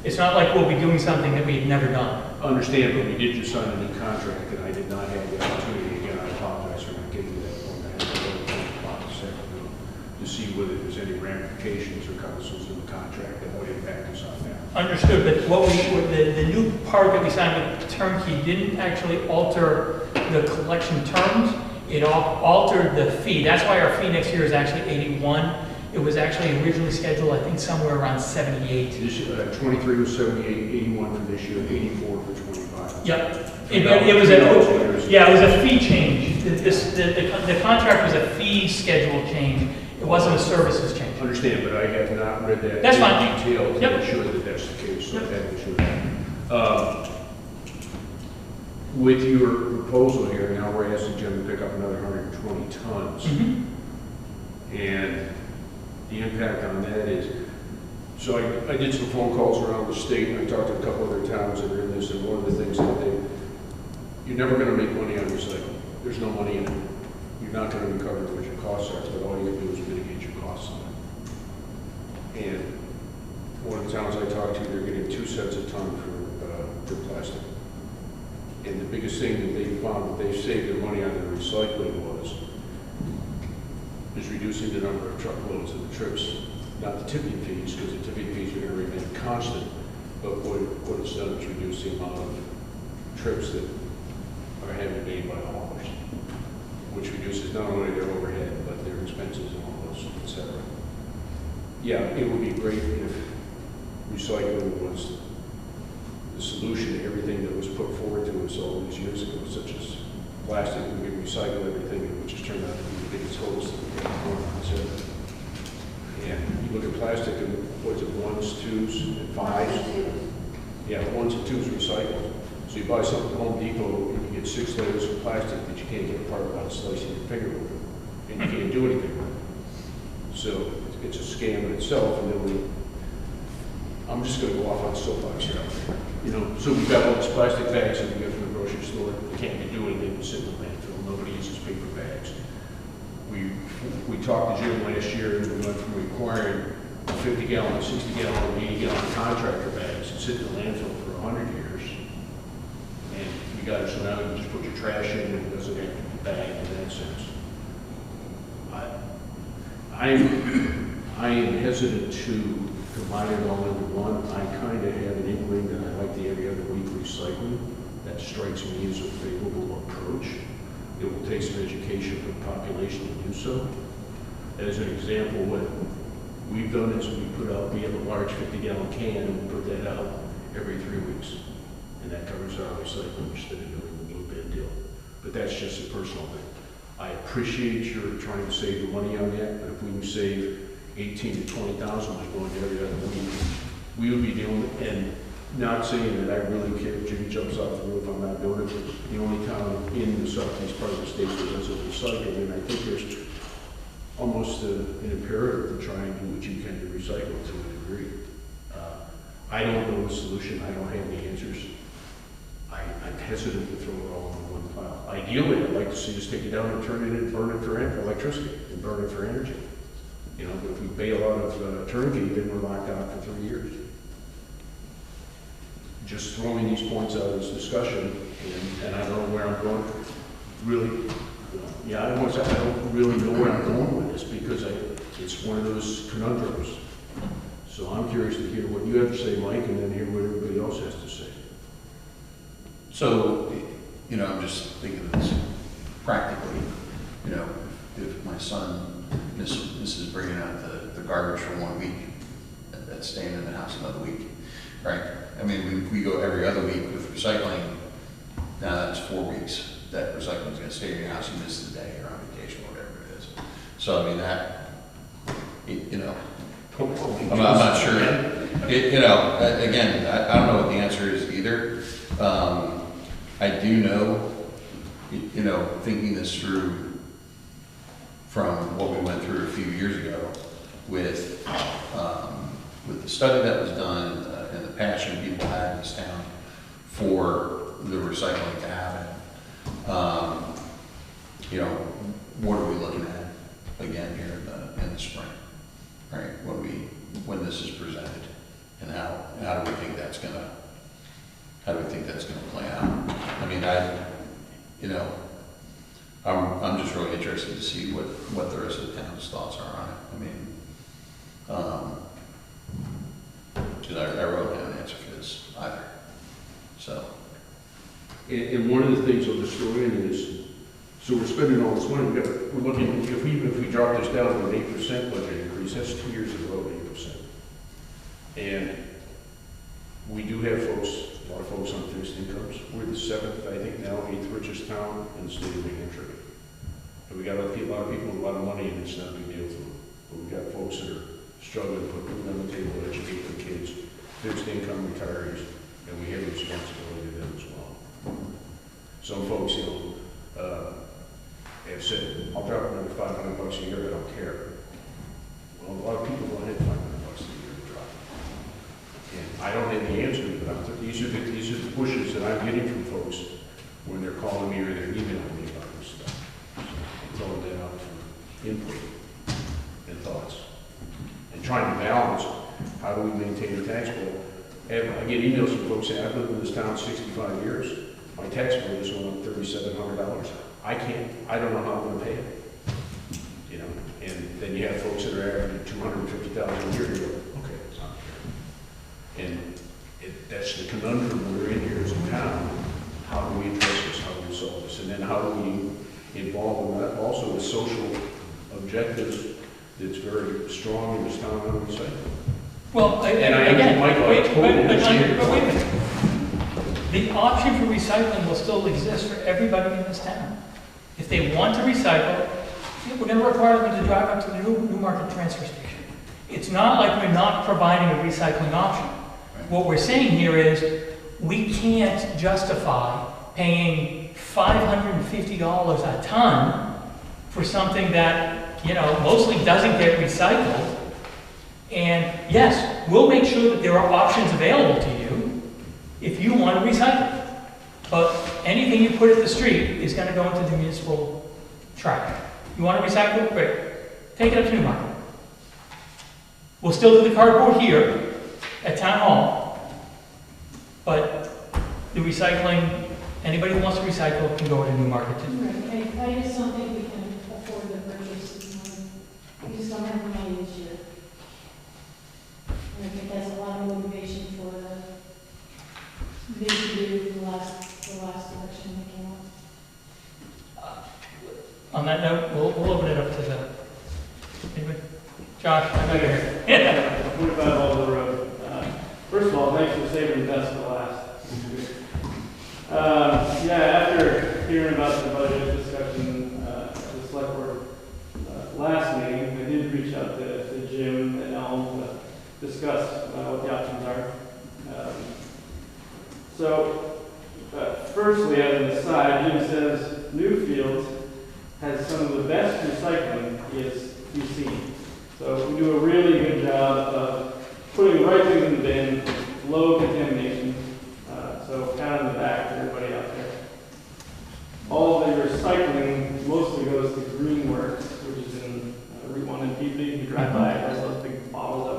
It's not like we'll be doing something that we had never done. Understand, but we did just sign a new contract, and I did not have the opportunity, again, I apologize for not getting to that point. I had to go to the this afternoon to see whether there's any ramifications or councils in the contract that would impact us on that. Understood, but the new part that we signed with Turnkey didn't actually alter the collection terms. It altered the fee. That's why our fee next year is actually 81. It was actually originally scheduled, I think, somewhere around 78. This, 23 was 78, 81 for this year, 84 for 25. Yep. It was a fee change. The contract was a fee schedule change. It wasn't a services change. Understand, but I have not read that That's in fine. detail to Yep. ensure that that's the case. So Yep. that ensure that. With your proposal here, now we're asking Jim to pick up another 120 tons. Mhm. And the impact on that is, so I did some phone calls around the state, and I talked to a couple other towns that are in this, and one of the things that you're never going to make money on recycling. There's no money in it. you're not gonna recover what your costs are, but all you can do is mitigate your costs on it. And one of the towns I talked to, they're getting 2 cents a ton for plastic. And the biggest thing that they found that they saved their money on their recycling is reducing the number of truckloads and the trips, not the tipping fees, because the tipping fees are going to remain constant, but what it's done is reduce the amount of trips that are having made by the haulers, which reduces not only their overhead, but their expenses and all those, et cetera. Yeah, it would be great if recycling was the solution to everything that was put forward to us all these years ago, such as plastic. We could recycle everything, and it just turned out to be the biggest holes that we can consider. And you look at plastic, and what's it, 1s, 2s, and 5s? Yeah, 1s and 2s recycled. So you buy something at Home Depot, and you get 6 layers of plastic that you can't get apart without slicing your finger with it, and you can't do anything with it. So it's a scam in itself, and then I'm just going to go off on soapbox here. You know, so we've got all these plastic bags that we get from the grocery store. They can't be doing anything, sit in the landfill. Nobody uses paper bags. We talked to Jim last year, and we went from requiring 50-gallon, 60-gallon, 80-gallon contractor bags that sit in the landfill for 100 years. And we got it so now you just put your trash in and it doesn't have to be bagged in that sense. I am hesitant to combine it all into one. I kind of have an inkling that I like the every other week recycling. That strikes me as a favorable approach. It will take some education for the population to do so. As an example, what we've done is we have a large 50-gallon can and we put that out every 3 weeks. And that covers our recycling instead of doing the blue bin deal. But that's just a personal thing. I appreciate your trying to save the money on that, but if we can save 18 to 20,000 by going every other week, we would be doing it. And not saying that I really care if Jimmy jumps off the roof, I'm not doing it. But the only town in the southeast part of the state that does it recycling, and I think there's almost an imperative to try and do what you can to recycle to a degree. I don't know the solution. I don't have the answers. I'm hesitant to throw it all in one pile. Ideally, I'd like to see us take it down and turn it in and burn it for electricity and burn it for energy. You know, but if we bail out of turnkey, then we're locked out for 3 years. Just throwing these points out as discussion, and I don't know where I'm going. Really, yeah, I don't really know where I'm going with this because it's one of those conundrums. So I'm curious to hear what you have to say, Mike, and then hear what everybody else has to say. So, you know, I'm just thinking of this practically. You know, if my son misses bringing out the garbage for 1 week, that's staying in the house another week, right? I mean, we go every other week with recycling. Now that's 4 weeks. That recycling is going to stay in your house. You miss the day or on vacation, whatever it is. So I mean that, you know, I'm not sure. You know, again, I don't know what the answer is either. I do know, you know, thinking this through from what we went through a few years ago with the study that was done and the passion people had in this town for the recycling to happen. You know, what are we looking at again here in the spring, right? When this is presented, and how do we think that's gonna play out? I mean, you know, I'm just really interested to see what the rest of the town's thoughts are on it. I mean, because I wrote down an answer for this either. So. And one of the things I'll just throw in is, so we're spending all this money. We're looking, even if we drop this down to an 8% budget increase, that's 2 years in a row, 8%. And we do have a lot of folks on fixed incomes. We're the 7th, I think now, 8th richest town in the state of New Hampshire. And we got a lot of people with a lot of money, and it's not a big deal to them. But we got folks that are struggling to put food on the table, educate their kids, fixed income retirees, and we have a responsibility to them as well. Some folks, you know, have said, I'll drop another $500 a year, I don't care. Well, a lot of people don't have $500 a year to drop. And I don't have the answers, but these are the pushes that I'm getting from folks when they're calling me or they're emailing me about this stuff. So that's all input and thoughts. And trying to balance, how do we maintain the tax bill? And I get emails from folks saying, I've lived in this town 65 years. My tax bill just went up $3,700. I don't know how I'm gonna pay it. You know, and then you have folks that are averaging $250,000 a year, you go, okay, it's not fair. And that's the conundrum we're in here as a town. How do we address this? How do we solve this? And then how do we involve in that also the social objectives that's very strong in this town on recycling? Well, And I again, Michael, I wait, totally understand. but wait a minute. The option for recycling will still exist for everybody in this town. If they want to recycle, we're going to require them to drive up to the Newmarket transfer station. It's not like we're not providing a recycling option. What we're saying here is we can't justify paying $550 a ton for something that, you know, mostly doesn't get recycled. And yes, we'll make sure that there are options available to you if you want to recycle. But anything you put at the street is going to go into the municipal trash. You want to recycle? Great. Take it up to Newmarket. We'll still do the cardboard here at Town Hall. But the recycling, anybody who wants to recycle can go to Newmarket too. Right. I just don't think we can afford to purchase this money. We just don't have the money this year. And I think that's a lot of motivation for the big to do the last election that came up. On that note, we'll open it up to the, anybody? Josh, I know you're here. 45 Alder Road. First of all, thanks for saving the best for last. After hearing about the budget discussion at the select board last meeting, I did reach out to Jim and Elm to discuss what the options are. Firstly, as an aside, Jim says Newfields has some of the best recycling he's seen. So we do a really good job of putting the right things in the bin, low contamination. So pat on the back to everybody out there. All of the recycling mostly goes to Greenworks, which is in Route 1 in Peabody. You drive by, it has those big bottles up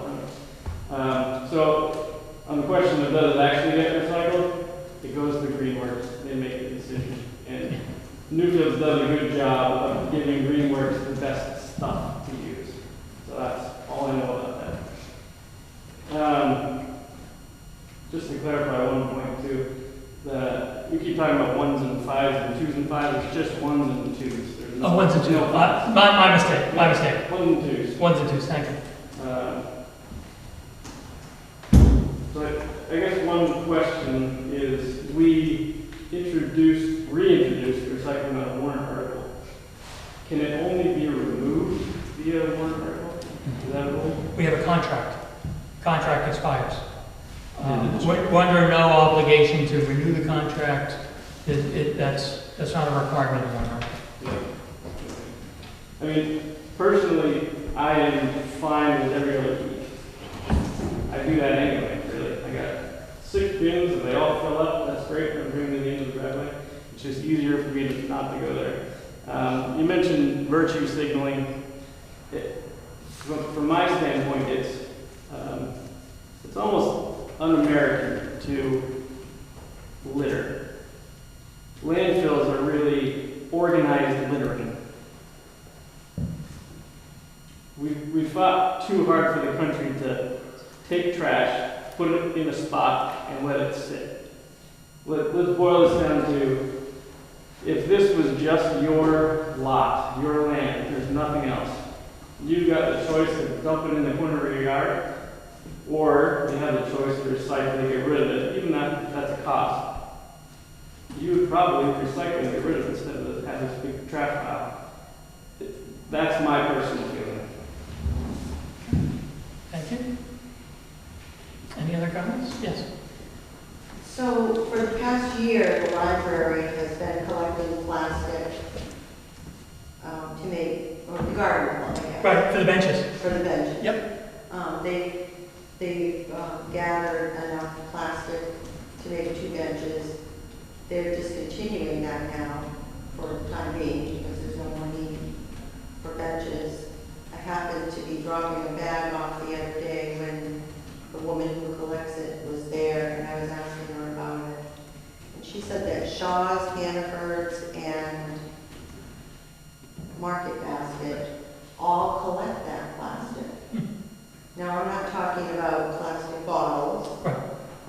front. So on the question of does it actually get recycled, it goes to Greenworks. They make the decision. And Newfields does a good job of giving Greenworks the best stuff to use. So that's all I know about that. Just to clarify one point too, that you keep talking about 1s and 5s and 2s and 5s. It's just 1s and 2s. There's no, 1s and 2s. No 5s. My mistake. My mistake. 1s and 2s. 1s and 2s. Thank you. So I guess one question is, we reintroduced recycling on a warrant article. Can it only be removed via a warrant article? Is that a rule? We have a contract. Contract expires. We're under no obligation to renew the contract. That's not a requirement of one article. I mean, personally, I am fine with every other week. I do that anyway, really. I got 6 bins, and they all fill up. That's great. I'm bringing them to the end of the driveway. It's just easier for me to not to go there. You mentioned virtue signaling. From my standpoint, it's almost un-American to litter. Landfills are really organized littering. We fought too hard for the country to take trash, put it in a spot, and let it sit. Let's boil this down to, if this was just your lot, your land, there's nothing else, you've got the choice of dumping it in the corner of your yard, or you have the choice to recycle and get rid of it, even if that's a cost. You would probably recycle and get rid of it instead of having this big trash pile. That's my personal feeling. Thank you. Any other comments? Yes. So for the past year, the library has been collecting plastic to make, or the garden club, I guess. Right, for the benches. For the benches. Yep. They've gathered enough plastic to make 2 benches. They're discontinuing that now for the time being because there's no more need for benches. happened to be dropping a bag off the other day when the woman who collects it was there, and I was asking her about it. And she said that Shaw's, Hannaford's, and Market Basket all collect that plastic. Now, I'm not talking about plastic bottles. Right.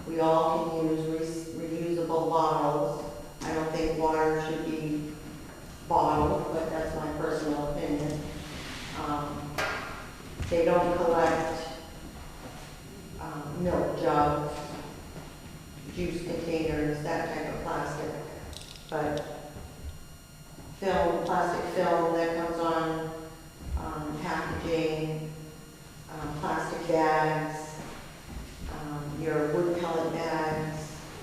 We all can use reusable bottles. I don't think water should be bottled, but that's my personal opinion. They don't collect milk jugs, juice containers, that type of plastic. But film, plastic film that comes on packaging, plastic bags, your wood pellet bags.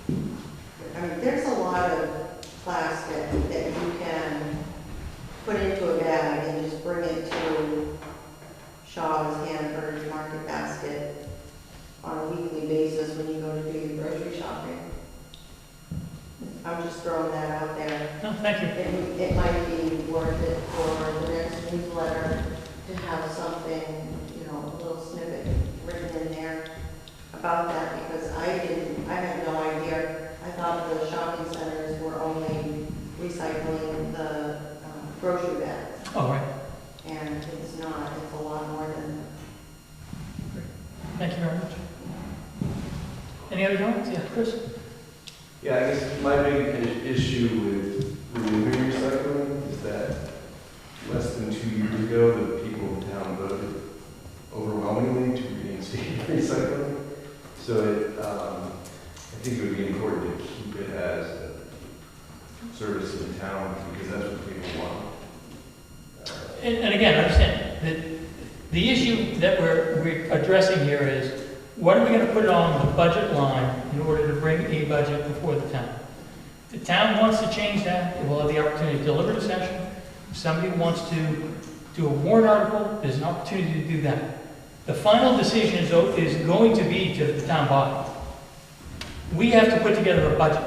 I mean, there's a lot of plastic that you can put into a bag and just bring it to Shaw's, Hannaford's, Market Basket on a weekly basis when you go to do your grocery shopping. I'm just throwing that out there. No, thank you. It might be worth it for the next newsletter to have something, you know, a little snippet written in there about that, because I had no idea. I thought the shopping centers were only recycling the grocery bags. Oh, right. And it's not, it's a lot more than that. Thank you very much. Any other comments? Yeah, Chris? Yeah, I guess my big issue with removing recycling is that less than 2 years ago, the people in town voted overwhelmingly to reinstate recycling. So I think it would be important to keep it as a service in town, because that's what people want. And again, understand that the issue that we're addressing here is, what are we going to put on the budget line in order to bring a budget before the town? If the town wants to change that, it will have the opportunity to deliver to session. If somebody wants to do a warrant article, there's an opportunity to do that. The final decision is going to be to the town body. We have to put together a budget.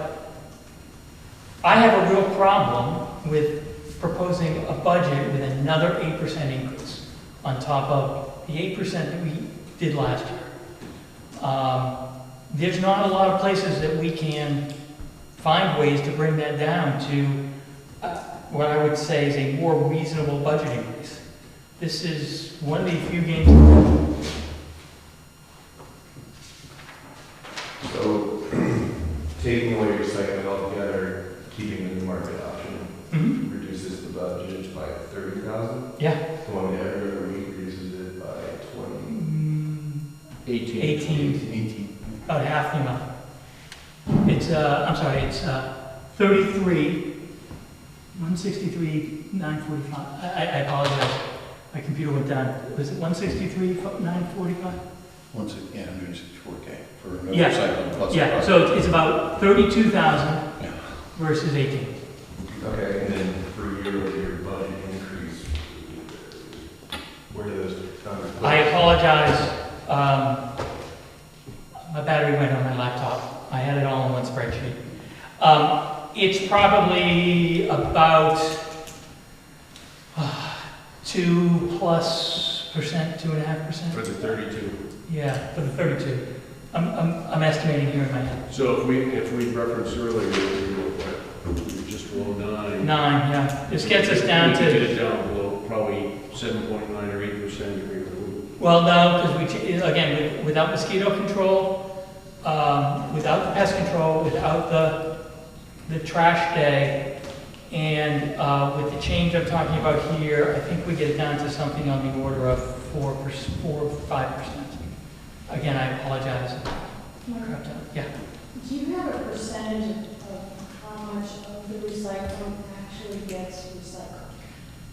I have a real problem with proposing a budget with another 8% increase on top of the 8% that we did last year. There's not a lot of places that we can find ways to bring that down to what I would say is a more reasonable budget increase. This is one of the few games. So, taking away recycling altogether, keeping the new market option reduces the budget by 30,000. Yeah. Going to every other week reduces it by 18. About half the amount. It's, I'm sorry, it's 33, 163, 945. I apologize. My computer went down. Was it 163, 945? Yeah, 164K for no Yeah. recycling plus. Yeah, so it's about 32,000 Yeah. versus 18. Okay, and then for year-over-year budget increase, where do those numbers? I apologize. My battery went on my laptop. I had it all in one spreadsheet. It's probably about 2+%, 2.5%. For the 32. Yeah, for the 32. I'm estimating here in my head. So if we referenced earlier, we just rolled 9. 9, yeah. This gets us down We could get to, it down below probably 7.9 or 8%. well, no, because again, without mosquito control, without the pest control, without the trash day, and with the change I'm talking about here, I think we get down to something on the order of 4 or 5%. Again, I apologize. Yeah. Do you have a percentage of how much of the recycling actually gets recycled?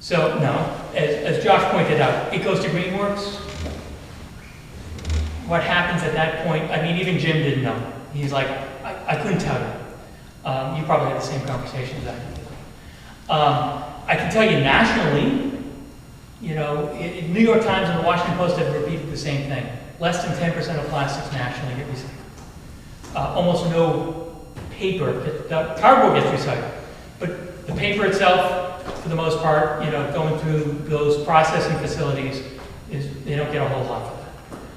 So, no, as Josh pointed out, it goes to Greenworks. What happens at that point, I mean, even Jim didn't know. He's like, I couldn't tell you. You probably had the same conversations I did. I can tell you nationally, you know, New York Times and the Washington Post have repeated the same thing. Less than 10% of plastics nationally get recycled. Almost no paper, cardboard gets recycled. But the paper itself, for the most part, you know, going through those processing facilities, they don't get a whole lot for that.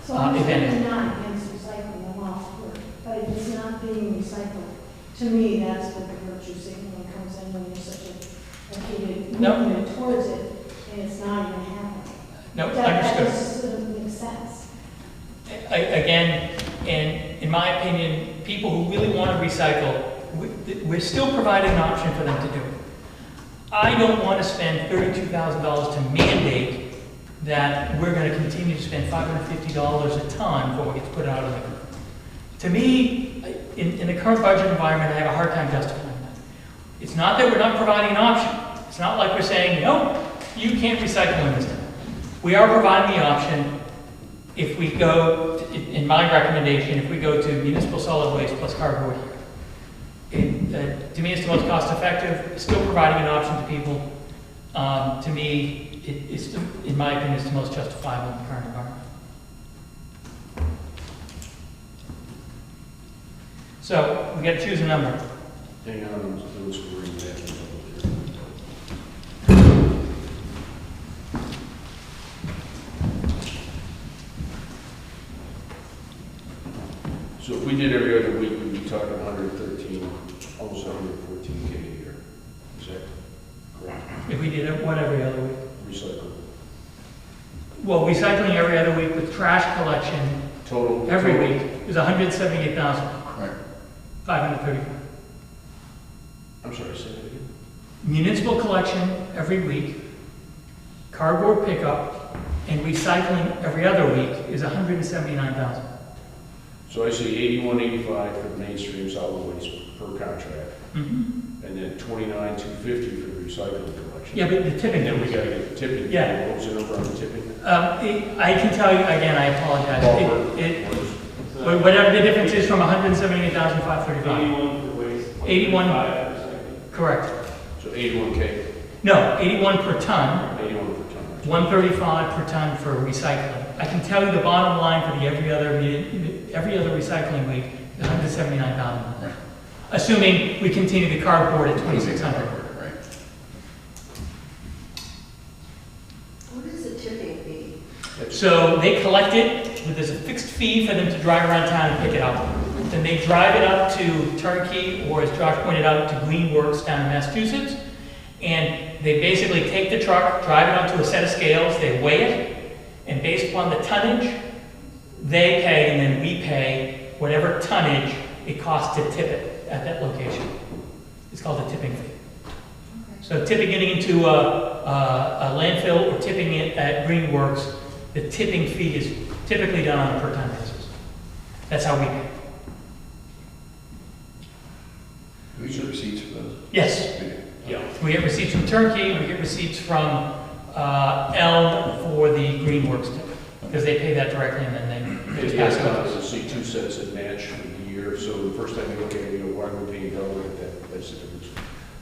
So I'm if any. certainly not against recycling, I'm all for it, but if it's not being recycled, to me, that's what the virtue signaling comes in when there's such a heated No. movement towards it, and it's not even happening. No, That understood. just doesn't make sense. Again, and in my opinion, people who really want to recycle, we're still providing an option for them to do it. I don't want to spend $32,000 to mandate that we're going to continue to spend $550 a ton for what gets put out on the curb. To me, in the current budget environment, I have a hard time justifying that. It's not that we're not providing an option. It's not like we're saying, no, you can't recycle in this town. We are providing the option if we go, in my recommendation, if we go to municipal solid waste plus cardboard here. To me, it's the most cost effective, it's still providing an option to people. To me, it's, in my opinion, it's the most justifiable in the current environment. So, we got to choose a number. Hang on, let's bring that. So if we did every other week, we'd be talking 113, almost 114K a year. Is that correct? If we did it, what, every other week? Recycle. Well, recycling every other week with trash collection Total? every total- week is 178,535. Right. I'm sorry, say that again? Municipal collection every week, cardboard pickup, and recycling every other week is 179,000. So I see 8185 for the mainstream solid waste per contract, Mm-hmm. and then 29,250 for the recycling collection. Yeah, but the tipping. And then we gotta get the tipping. Yeah. What was the number on the tipping? I can tell you, again, I apologize. Whatever the difference is from 178,535. 81 for waste. 81. 5 for recycling. Correct. So 81K, No, 81 per ton, 81 per ton. 135 per ton for recycling. I can tell you the bottom line for the every other recycling week is 179,000. Right. Assuming we continue the cardboard at 2,600. Right. What is the tipping fee? So they collect it, there's a fixed fee for them to drive around town and pick it up. Then they drive it up to Turnkey, or as Josh pointed out, to Greenworks down in Massachusetts. And they basically take the truck, drive it onto a set of scales, they weigh it, and based upon the tonnage, they pay and then we pay whatever tonnage it costs to tip it at that location. It's called a tipping fee. So tipping it into a landfill or tipping it at Greenworks, the tipping fee is typically done on a per ton basis. That's how we pay. Do we get receipts for those? Yes, Yeah. we get receipts from Turnkey, we get receipts from Elm for the Greenworks tip, because they pay that directly and then they just pass it on. I see two sets that match for the year, so the first time you look at it, you go, why are we paying double at that? That's the difference.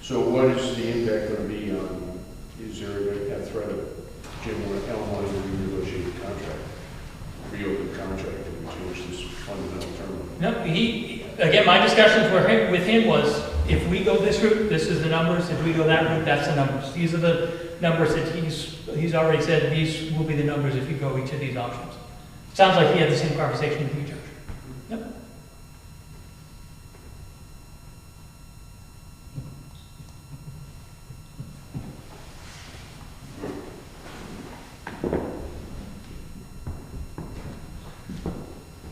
So what is the impact going to be on, is there a threat of Jim Elm wanting to renegotiate the contract? Reopen the contract and change this fundamental term? No, again, my discussions with him was, if we go this route, this is the numbers, if we go that route, that's the numbers. These are the numbers that he's already said, these will be the numbers if you go each of these options. Sounds like he had the same conversation with you, Judge. Yep.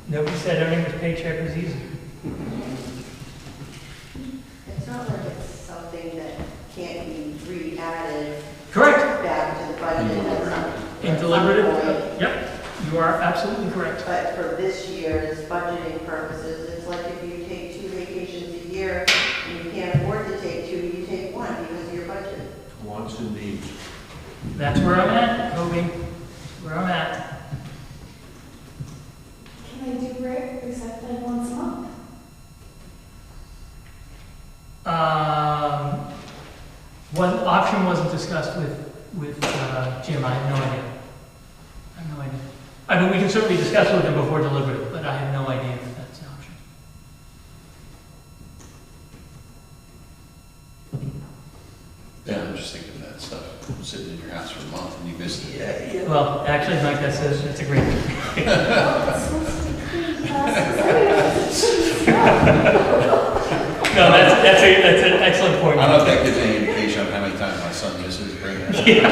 Nobody said earning his paycheck was easy. It's not like it's something that can't be re-added Correct. back to the budget at some In at some deliberative, point. yep, you are absolutely correct. But for this year's budgeting purposes, it's like if you take 2 vacations a year and you can't afford to take 2, you take 1 because of your budget. Wants and needs. That's where I'm at, Kobe. Where I'm at. Can I do break recycling once a month? One option wasn't discussed with Jim. I have no idea. I mean, we can certainly discuss it with him before deliberative, but I have no idea if that's an option. Yeah, I'm just thinking of that stuff, sitting in your house for a month and you missed it. Yeah, Well, actually, Mike, that's a great thing. Oh, it's supposed to be clean classes. No, that's an excellent point. I don't know if that gives any indication of how many times my son misses bringing it. Yeah.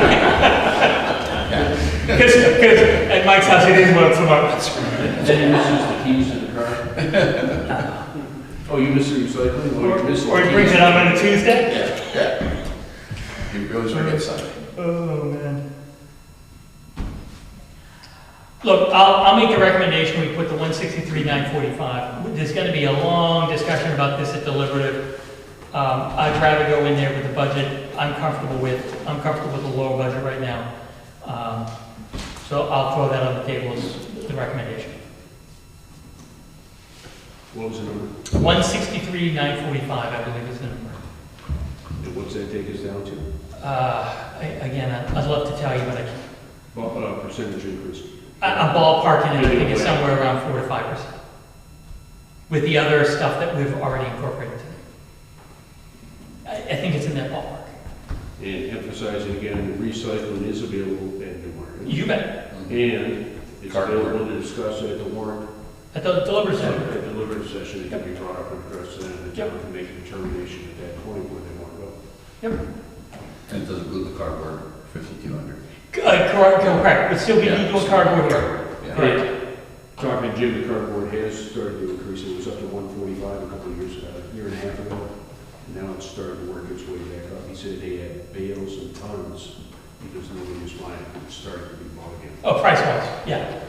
Because at Mike's house, it is once a month. Then he misses the keys to the car. Oh, you miss the recycling? Oh, you miss the Or he keys? brings it up on a Tuesday? Yeah. He always forgets something. Oh, man. Look, I'll make the recommendation, we put the 163,945. There's gonna be a long discussion about this at deliberative. I'd rather go in there with the budget I'm comfortable with the lower budget right now. So I'll throw that on the table as the recommendation. What was the number? 163,945, I believe is the number. And what's that take us down to? Again, I'd love to tell you, but I can't. Well, percentage increase. I'm ballparking it, I think it's somewhere around 4 to 5%. With the other stuff that we've already incorporated today. I think it's in that ballpark. And emphasizing again, the recycling is available at the market. You bet. And it's available to discuss at the warrant. At the deliberative At session. the deliberative session, it can be brought up and addressed then, and the town can make a determination at that point where they want to go. Yep. And it doesn't include the cardboard, 5,200. Correct, but still be legal cardboard here. Yeah. Correct. Talking to Jim, the cardboard has started to increase. It was up to 145 a couple of years ago, a year and a half ago. Now it's starting to work its way back up. He said they had bales and tons because nobody was buying it. It's starting to be bought again. Oh, price-wise, yeah.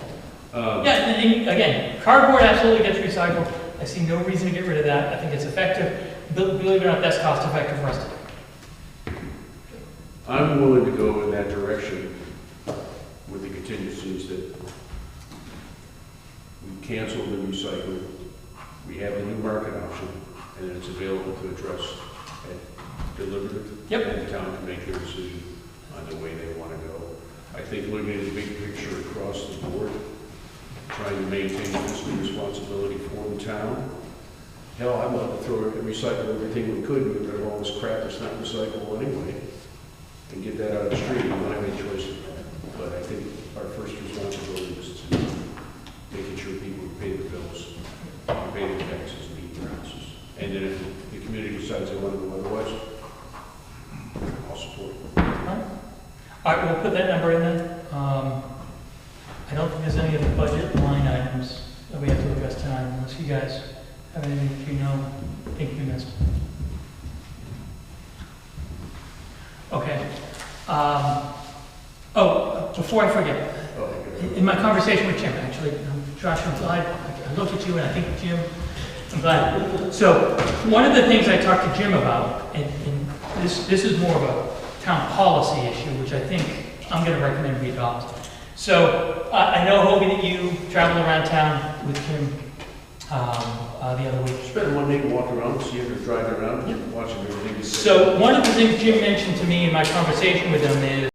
Yeah, and again, cardboard absolutely gets recycled. I see no reason to get rid of that. I think it's effective. Believe it or not, that's cost-effective for us to do. I'm willing to go in that direction with the contingencies that we cancel the recycling, we have the new market option, and it's available to address at deliberative. Yep. And the town can make their decision on the way they want to go. I think looking at the big picture across the board, trying to maintain fiscal responsibility for the town. Hell, I'd love to throw and recycle everything we could, get rid of all this crap that's not recyclable anyway, and get that out of the street. We don't have any choice in that. But I think our first responsibility is to making sure people pay the bills, pay their taxes, and eat their houses. And then if the community decides they want to go otherwise, I'll support it. All right, we'll put that number in then. I don't think there's any other budget line items that we have to address tonight, unless you guys have anything that you know, think we missed. Okay. Before I forget, in my conversation with Jim, actually, Josh, I'm glad, I looked at you and I think, Jim, I'm glad. So, one of the things I talked to Jim about, and this is more of a town policy issue, which I think I'm going to recommend we adopt. So, I know, Hobie, that you travel around town with Jim the other week. Spend one day and walk around, see if they're driving around, watching everything. So, one of the things Jim mentioned to me in my conversation with him is